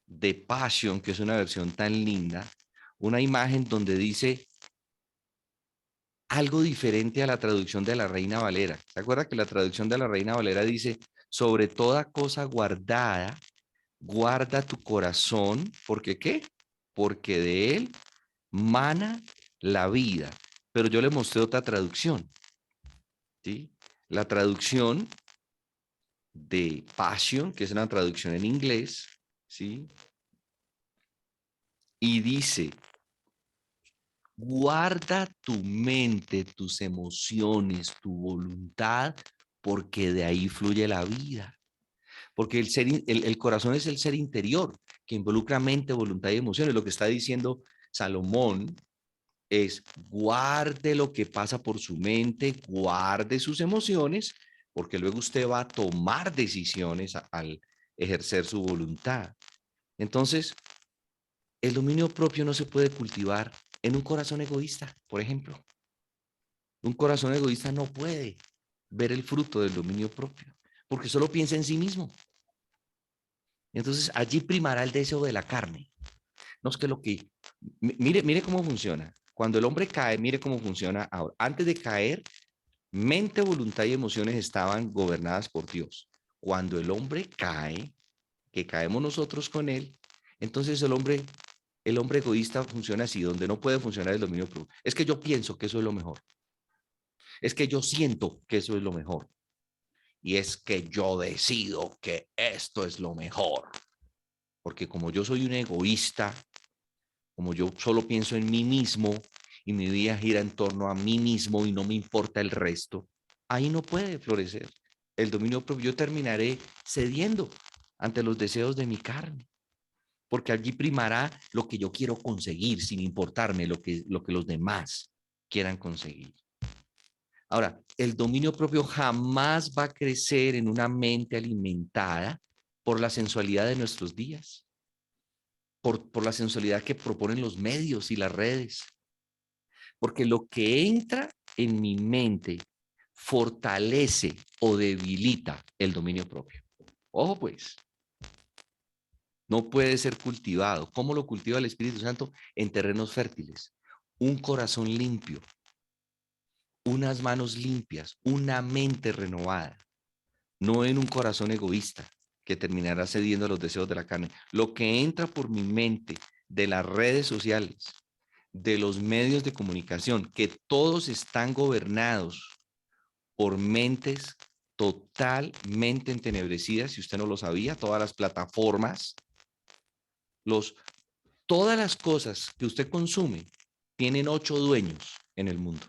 [SPEAKER 1] de Passion, que es una versión tan linda, una imagen donde dice algo diferente a la traducción de la Reina Valera. ¿Se acuerda que la traducción de la Reina Valera dice, sobre toda cosa guardada, guarda tu corazón, ¿porque qué? Porque de él mana la vida. Pero yo le mostré otra traducción, ¿sí? La traducción de Passion, que es una traducción en inglés, ¿sí? Y dice, guarda tu mente, tus emociones, tu voluntad, porque de ahí fluye la vida. Porque el corazón es el ser interior, que involucra mente, voluntad y emociones. Lo que está diciendo Salomón es guarde lo que pasa por su mente, guarde sus emociones, porque luego usted va a tomar decisiones al ejercer su voluntad. Entonces, el dominio propio no se puede cultivar en un corazón egoísta, por ejemplo. Un corazón egoísta no puede ver el fruto del dominio propio, porque solo piensa en sí mismo. Entonces, allí primará el deseo de la carne. No es que lo que... Mire cómo funciona. Cuando el hombre cae, mire cómo funciona ahora. Antes de caer, mente, voluntad y emociones estaban gobernadas por Dios. Cuando el hombre cae, que caemos nosotros con él, entonces el hombre egoísta funciona así, donde no puede funcionar el dominio propio. Es que yo pienso que eso es lo mejor. Es que yo siento que eso es lo mejor. Y es que yo decido que esto es lo mejor. Porque como yo soy un egoísta, como yo solo pienso en mí mismo y mi vida gira en torno a mí mismo y no me importa el resto, ahí no puede florecer el dominio propio. Yo terminaré cediendo ante los deseos de mi carne, porque allí primará lo que yo quiero conseguir sin importarme lo que los demás quieran conseguir. Ahora, el dominio propio jamás va a crecer en una mente alimentada por la sensualidad de nuestros días, por la sensualidad que proponen los medios y las redes, porque lo que entra en mi mente fortalece o debilita el dominio propio. Ojo pues, no puede ser cultivado. ¿Cómo lo cultiva el Espíritu Santo? En terrenos fértiles, un corazón limpio, unas manos limpias, una mente renovada, no en un corazón egoísta que terminará cediendo a los deseos de la carne. Lo que entra por mi mente de las redes sociales, de los medios de comunicación, que todos están gobernados por mentes totalmente entenebrecidas, si usted no lo sabía, todas las plataformas, todas las cosas que usted consume tienen 8 dueños en el mundo.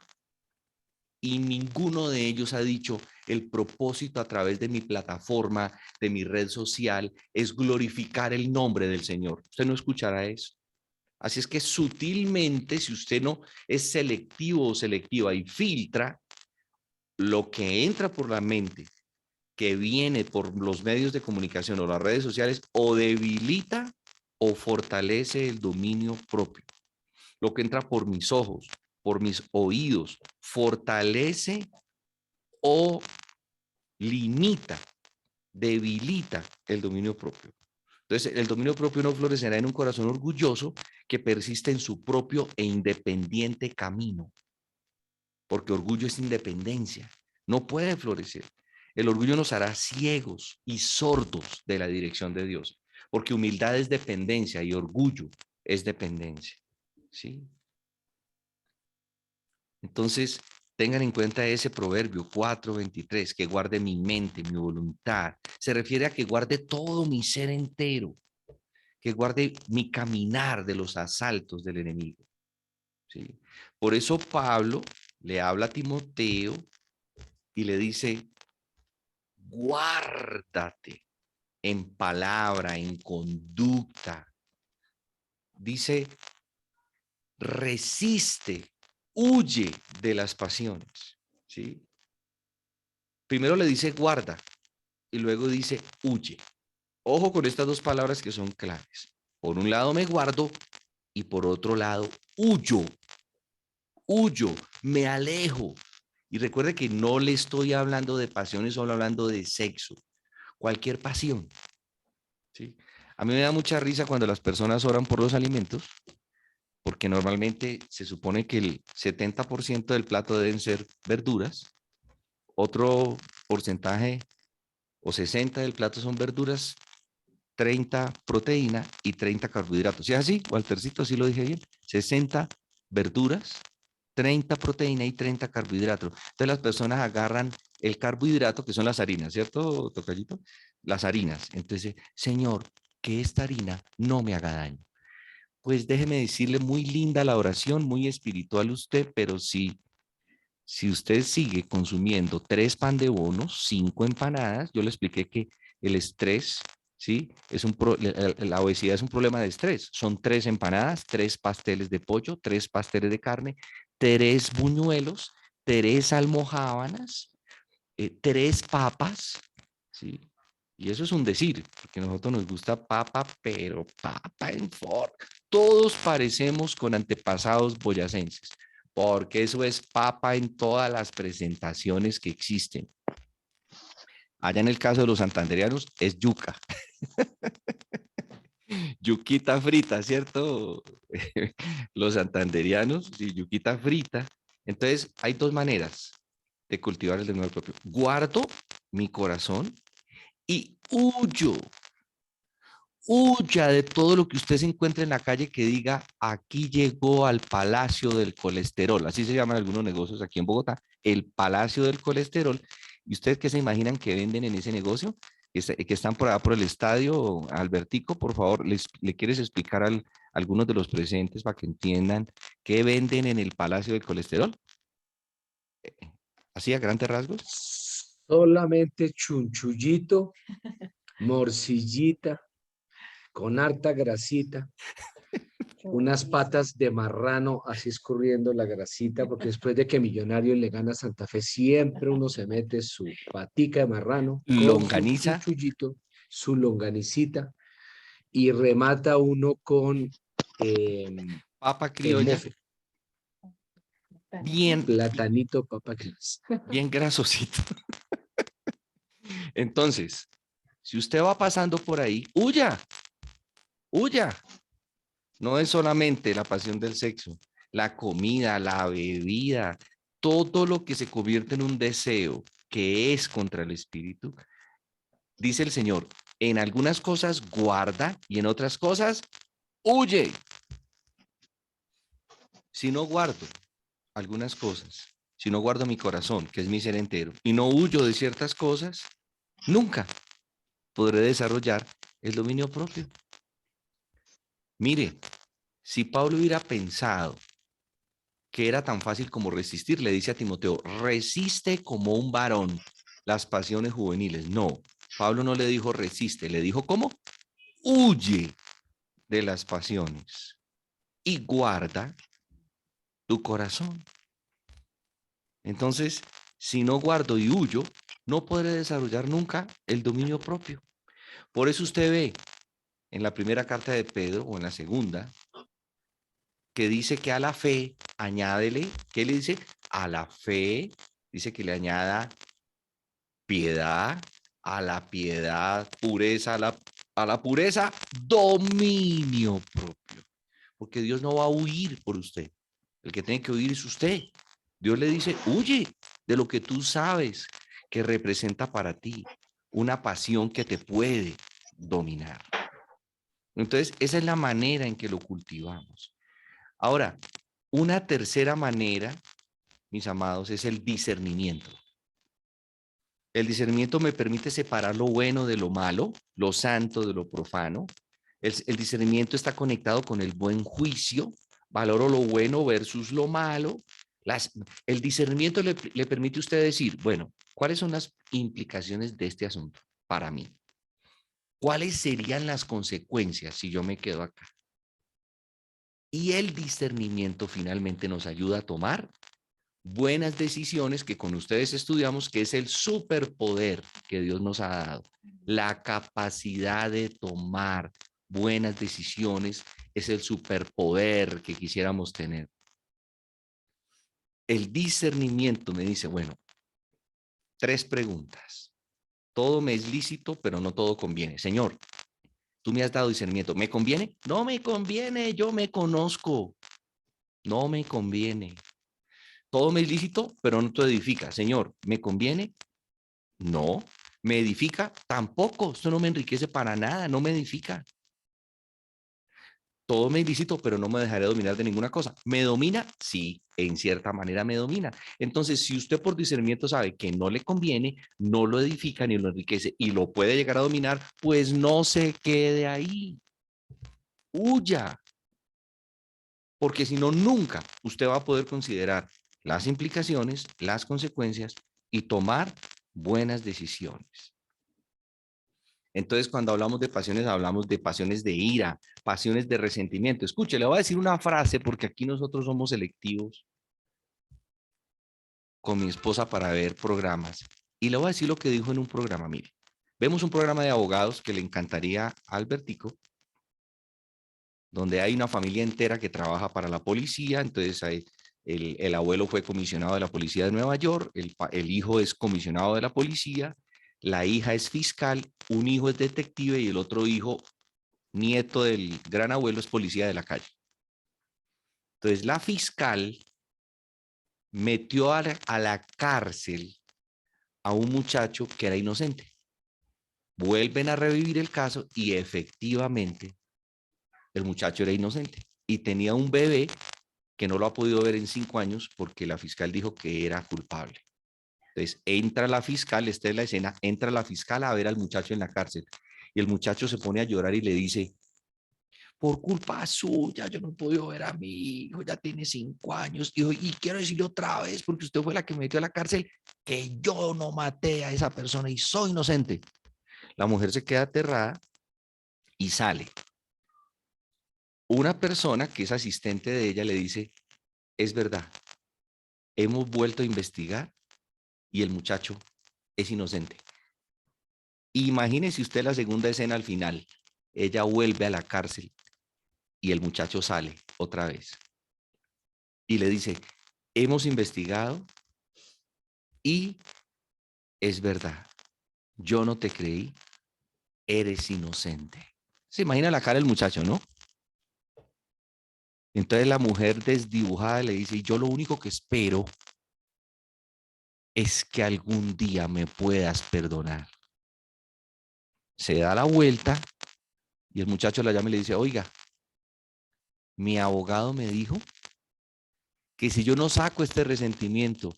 [SPEAKER 1] Y ninguno de ellos ha dicho, el propósito a través de mi plataforma, de mi red social, es glorificar el nombre del Señor. Usted no escuchará eso. Así es que sutilmente, si usted no es selectivo o selectiva y filtra lo que entra por la mente, que viene por los medios de comunicación o las redes sociales, o debilita o fortalece el dominio propio. Lo que entra por mis ojos, por mis oídos, fortalece o limita, debilita el dominio propio. Entonces, el dominio propio no florecerá en un corazón orgulloso que persiste en su propio e independiente camino, porque orgullo es independencia, no puede florecer. El orgullo nos hará ciegos y sordos de la dirección de Dios, porque humildad es dependencia y orgullo es dependencia. ¿Sí? Entonces, tengan en cuenta ese proverbio 4:23, que guarde mi mente, mi voluntad. Se refiere a que guarde todo mi ser entero, que guarde mi caminar de los asaltos del enemigo. ¿Sí? Por eso Pablo le habla a Timoteo y le dice, guárdate en palabra, en conducta. Dice, resiste, huye de las pasiones. ¿Sí? Primero le dice guarda y luego dice huye. Ojo con estas dos palabras que son claves. Por un lado me guardo y por otro lado huyo. Huyo, me alejo. Y recuerde que no le estoy hablando de pasiones, solo hablando de sexo. Cualquier pasión. ¿Sí? A mí me da mucha risa cuando las personas oran por los alimentos, porque normalmente se supone que el 70% del plato deben ser verduras, otro porcentaje o 60 del plato son verduras, 30 proteína y 30 carbohidratos. ¿Sí es así, Waltercito? ¿Sí lo dije bien? 60 verduras, 30 proteína y 30 carbohidratos. Entonces las personas agarran el carbohidrato, que son las harinas, ¿cierto, tocallito? Las harinas. Entonces, Señor, que esta harina no me haga daño. Pues déjeme decirle, muy linda la oración, muy espiritual usted, pero si usted sigue consumiendo 3 pan de bonos, 5 empanadas, yo le expliqué que el estrés, ¿sí? La obesidad es un problema de estrés. Son 3 empanadas, 3 pasteles de pollo, 3 pasteles de carne, 3 buñuelos, 3 almojábanas, 3 papas, ¿sí? Y eso es un decir, porque a nosotros nos gusta papa, pero papa en forma. Todos parecemos con antepasados boyacenses, porque eso es papa en todas las presentaciones que existen. Allá en el caso de los santandereanos es yuca. Yuquita frita, ¿cierto? Los santandereanos, sí, yuquita frita. Entonces, hay dos maneras de cultivar el dominio propio. Guardo mi corazón y huya de todo lo que usted se encuentre en la calle que diga, aquí llegó al Palacio del Colesterol. Así se llaman algunos negocios aquí en Bogotá, el Palacio del Colesterol. ¿Y ustedes qué se imaginan que venden en ese negocio? Que están por allá por el estadio, Albertico, por favor, ¿le quieres explicar a algunos de los presentes para que entiendan qué venden en el Palacio del Colesterol? Así a grandes rasgos.
[SPEAKER 2] Solamente chunchullito, morcillita, con harta grasita, unas patas de marrano así escurriendo la grasita, porque después de que Millonarios le gana a Santa Fe, siempre uno se mete su patica de marrano con su
[SPEAKER 1] Longaniza,
[SPEAKER 2] chunchullito, su longanicita, y remata uno con
[SPEAKER 1] papa
[SPEAKER 2] el
[SPEAKER 1] criolla,
[SPEAKER 2] mofe,
[SPEAKER 1] bien,
[SPEAKER 2] platanito, papa gris.
[SPEAKER 1] bien grasosito. Entonces, si usted va pasando por ahí, huya, huya. No es solamente la pasión del sexo, la comida, la bebida, todo lo que se convierte en un deseo que es contra el espíritu. Dice el Señor, en algunas cosas guarda y en otras cosas huye. Si no guardo algunas cosas si no guardo mi corazón, que es mi ser entero, y no huyo de ciertas cosas, nunca podré desarrollar el dominio propio. Mire, si Pablo hubiera pensado que era tan fácil como resistir, le dice a Timoteo, resiste como un varón las pasiones juveniles. No, Pablo no le dijo resiste, le dijo ¿cómo? Huye de las pasiones y guarda tu corazón. Entonces, si no guardo y huyo, no podré desarrollar nunca el dominio propio. Por eso usted ve en la primera carta de Pedro o en la segunda, que dice que a la fe añádele, ¿qué le dice? A la fe dice que le añada piedad, a la piedad, pureza, a la pureza, dominio propio. Porque Dios no va a huir por usted. El que tiene que huir es usted. Dios le dice, huye de lo que tú sabes que representa para ti una pasión que te puede dominar. Entonces, esa es la manera en que lo cultivamos. Ahora, una tercera manera, mis amados, es el discernimiento. El discernimiento me permite separar lo bueno de lo malo, lo santo de lo profano. El discernimiento está conectado con el buen juicio. Valoro lo bueno versus lo malo. El discernimiento le permite a usted decir, bueno, ¿cuáles son las implicaciones de este asunto para mí? ¿Cuáles serían las consecuencias si yo me quedo acá? Y el discernimiento finalmente nos ayuda a tomar buenas decisiones que con ustedes estudiamos, que es el superpoder que Dios nos ha dado. La capacidad de tomar buenas decisiones es el superpoder que quisiéramos tener. El discernimiento me dice, bueno, 3 preguntas. Todo me es lícito, pero no todo conviene. Señor, tú me has dado discernimiento. ¿Me conviene? No me conviene, yo me conozco. No me conviene. Todo me es lícito, pero no te edifica. Señor, ¿me conviene? No. ¿Me edifica? Tampoco. Esto no me enriquece para nada, no me edifica. Todo me es lícito, pero no me dejaré dominar de ninguna cosa. ¿Me domina? Sí, en cierta manera me domina. Entonces, si usted por discernimiento sabe que no le conviene, no lo edifica ni lo enriquece y lo puede llegar a dominar, pues no se quede ahí. Huya. Porque si no, nunca usted va a poder considerar las implicaciones, las consecuencias y tomar buenas decisiones. Entonces, cuando hablamos de pasiones de ira, pasiones de resentimiento. Escuche, le voy a decir una frase porque aquí nosotros somos selectivos con mi esposa para ver programas. Y le voy a decir lo que dijo en un programa. Mire, vemos un programa de abogados que le encantaría a Albertico, donde hay una familia entera que trabaja para la policía. Entonces, el abuelo fue comisionado de la policía de Nueva York, el hijo es comisionado de la policía, la hija es fiscal, un hijo es detective y el otro hijo, nieto del gran abuelo, es policía de la calle. Entonces, la fiscal metió a la cárcel a un muchacho que era inocente. Vuelven a revivir el caso y efectivamente el muchacho era inocente y tenía un bebé que no lo ha podido ver en 5 años porque la fiscal dijo que era culpable. Entonces entra la fiscal, esta es la escena, entra la fiscal a ver al muchacho en la cárcel y el muchacho se pone a llorar y le dice, por culpa suya, yo no he podido ver a mi hijo, ya tiene 5 años, y quiero decirle otra vez, porque usted fue la que me metió a la cárcel, que yo no maté a esa persona y soy inocente. La mujer se queda aterrada y sale. Una persona que es asistente de ella le dice, es verdad, hemos vuelto a investigar y el muchacho es inocente. Imagínese usted la segunda escena al final. Ella vuelve a la cárcel y el muchacho sale otra vez. Y le dice, hemos investigado y es verdad, yo no te creí, eres inocente. Se imagina la cara del muchacho, ¿no? Entonces la mujer desdibujada le dice, yo lo único que espero es que algún día me puedas perdonar. Se da la vuelta y el muchacho la llama y le dice, oiga, mi abogado me dijo que si yo no saco este resentimiento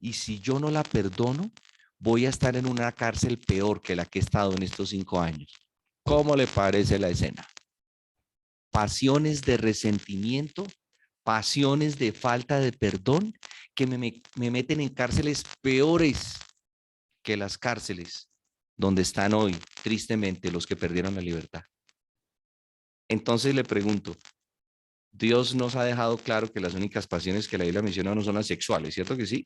[SPEAKER 1] y si yo no la perdono, voy a estar en una cárcel peor que la que he estado en estos 5 años. ¿Cómo le parece la escena? Pasiones de resentimiento, pasiones de falta de perdón que me meten en cárceles peores que las cárceles donde están hoy, tristemente, los que perdieron la libertad. Entonces le pregunto, Dios nos ha dejado claro que las únicas pasiones que la Biblia menciona no son las sexuales, ¿cierto que sí?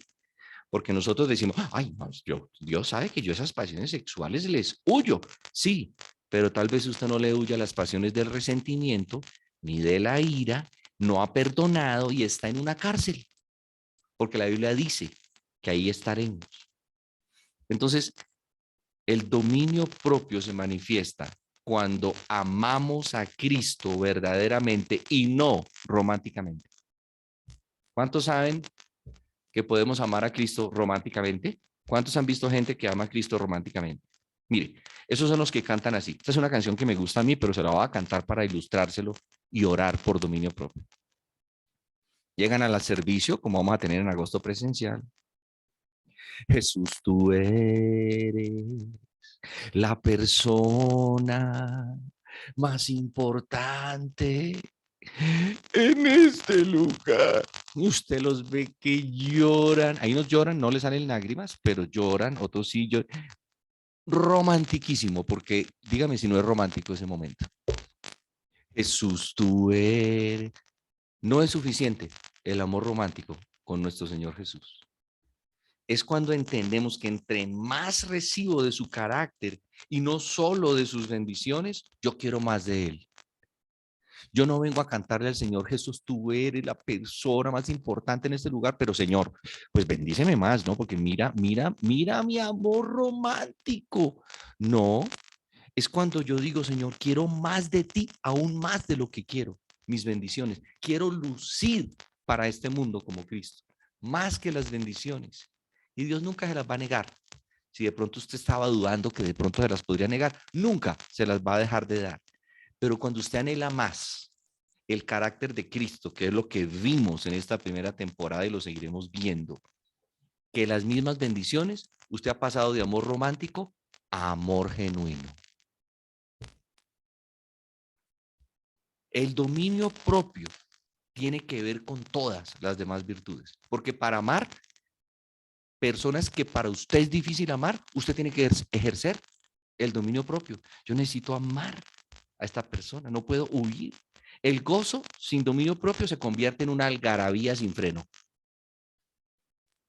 [SPEAKER 1] Porque nosotros decimos, ay, no, Dios sabe que yo esas pasiones sexuales les huyo. Sí, pero tal vez usted no le huya a las pasiones del resentimiento ni de la ira, no ha perdonado y está en una cárcel, porque la Biblia dice que ahí estaremos. Entonces, el dominio propio se manifiesta cuando amamos a Cristo verdaderamente y no románticamente. ¿Cuántos saben que podemos amar a Cristo románticamente? ¿Cuántos han visto gente que ama a Cristo románticamente? Mire, esos son los que cantan así. Esta es una canción que me gusta a mí, pero se la voy a cantar para ilustrárselo y orar por dominio propio. Llegan al servicio, como vamos a tener en agosto presencial. Jesús, tú eres la persona más importante en este lugar. Usted los ve que lloran. Ahí no lloran, no les salen lágrimas, pero lloran. Otros sí lloran. Romantiquísimo, porque dígame si no es romántico ese momento. Jesús, tú eres. No es suficiente el amor romántico con nuestro Señor Jesús. Es cuando entendemos que entre más recibo de su carácter y no solo de sus bendiciones, yo quiero más de Él. Yo no vengo a cantarle al Señor, Jesús, tú eres la persona más importante en este lugar, pero Señor, pues bendíceme más, ¿no? Porque mira mi amor romántico. No, es cuando yo digo, Señor, quiero más de ti, aún más de lo que quiero, mis bendiciones. Quiero lucir para este mundo como Cristo, más que las bendiciones. Y Dios nunca se las va a negar. Si de pronto usted estaba dudando que de pronto se las podría negar, nunca se las va a dejar de dar. Pero cuando usted anhela más el carácter de Cristo, que es lo que vimos en esta primera temporada y lo seguiremos viendo, que las mismas bendiciones, usted ha pasado de amor romántico a amor genuino. El dominio propio tiene que ver con todas las demás virtudes, porque para amar personas que para usted es difícil amar, usted tiene que ejercer el dominio propio. Yo necesito amar a esta persona, no puedo huir. El gozo sin dominio propio se convierte en una algarabía sin freno,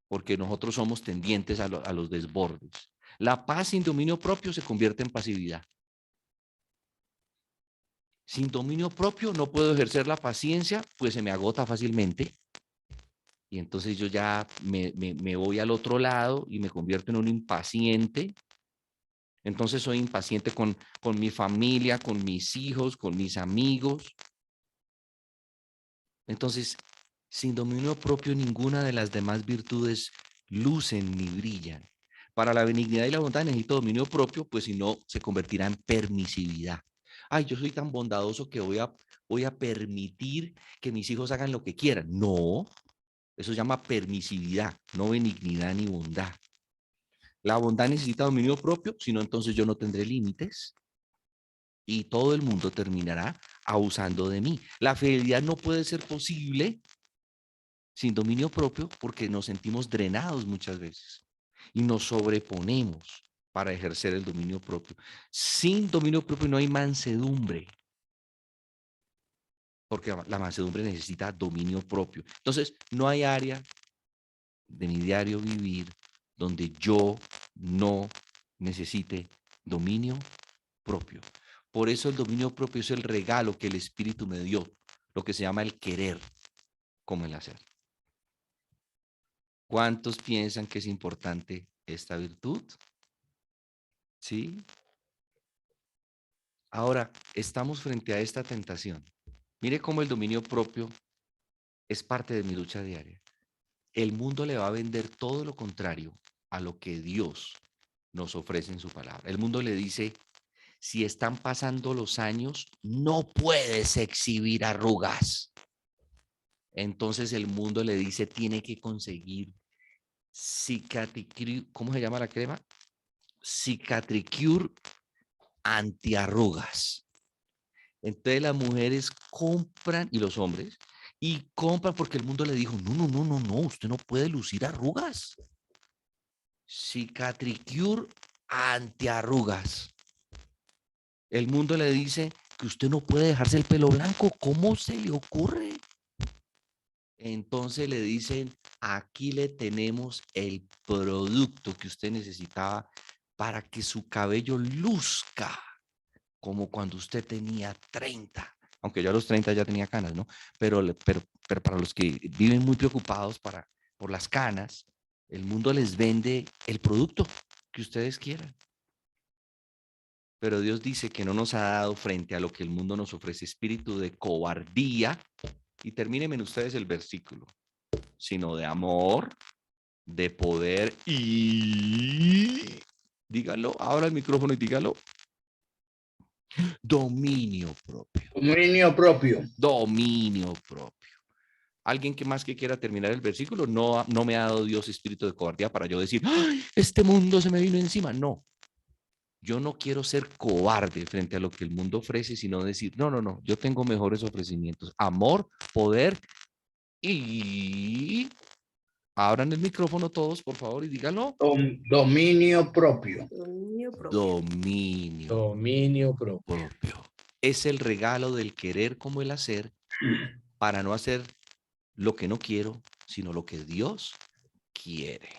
[SPEAKER 1] porque nosotros somos tendientes a los desbordes. La paz sin dominio propio se convierte en pasividad. Sin dominio propio no puedo ejercer la paciencia, pues se me agota fácilmente. Y entonces yo ya me voy al otro lado y me convierto en un impaciente. Entonces soy impaciente con mi familia, con mis hijos, con mis amigos. Entonces, sin dominio propio, ninguna de las demás virtudes lucen ni brillan. Para la benignidad y la bondad necesito dominio propio, pues si no, se convertirá en permisividad. Ay, yo soy tan bondadoso que voy a permitir que mis hijos hagan lo que quieran. No, eso se llama permisividad, no benignidad ni bondad. La bondad necesita dominio propio, si no, entonces yo no tendré límites y todo el mundo terminará abusando de mí. La fidelidad no puede ser posible sin dominio propio porque nos sentimos drenados muchas veces y nos sobreponemos para ejercer el dominio propio. Sin dominio propio no hay mansedumbre, porque la mansedumbre necesita dominio propio. Entonces, no hay área de mi diario vivir donde yo no necesite dominio propio. Por eso el dominio propio es el regalo que el Espíritu me dio, lo que se llama el querer como el hacer. ¿Cuántos piensan que es importante esta virtud? ¿Sí? Ahora, estamos frente a esta tentación. Mire cómo el dominio propio es parte de mi lucha diaria. El mundo le va a vender todo lo contrario a lo que Dios nos ofrece en su palabra. El mundo le dice, si están pasando los años, no puedes exhibir arrugas. Entonces el mundo le dice, tiene que conseguir Cicatricure, ¿cómo se llama la crema? Cicatricure antiarrugas. Entonces las mujeres compran, y los hombres, y compran porque el mundo le dijo, no, no, no, no, no, usted no puede lucir arrugas. Cicatricure antiarrugas. El mundo le dice que usted no puede dejarse el pelo blanco. ¿Cómo se le ocurre? Entonces le dicen, aquí le tenemos el producto que usted necesitaba para que su cabello luzca como cuando usted tenía 30. Aunque yo a los 30 ya tenía canas, ¿no? Pero para los que viven muy preocupados por las canas, el mundo les vende el producto que ustedes quieran. Pero Dios dice que no nos ha dado frente a lo que el mundo nos ofrece espíritu de cobardía. Y terminen ustedes el versículo, sino de amor, de poder y, dígalo, abra el micrófono y dígalo, dominio propio.
[SPEAKER 3] Dominio propio.
[SPEAKER 1] Dominio propio. ¿Alguien que más que quiera terminar el versículo? No, no me ha dado Dios espíritu de cobardía para yo decir, ¡ay, este mundo se me vino encima! No, yo no quiero ser cobarde frente a lo que el mundo ofrece, sino decir, no, no, no, yo tengo mejores ofrecimientos. Amor, poder y... Abran el micrófono todos, por favor, y díganlo.
[SPEAKER 3] Dominio propio.
[SPEAKER 4] Dominio propio.
[SPEAKER 1] Dominio
[SPEAKER 2] Dominio propio.
[SPEAKER 1] propio. Es el regalo del querer como el hacer para no hacer lo que no quiero, sino lo que Dios quiere.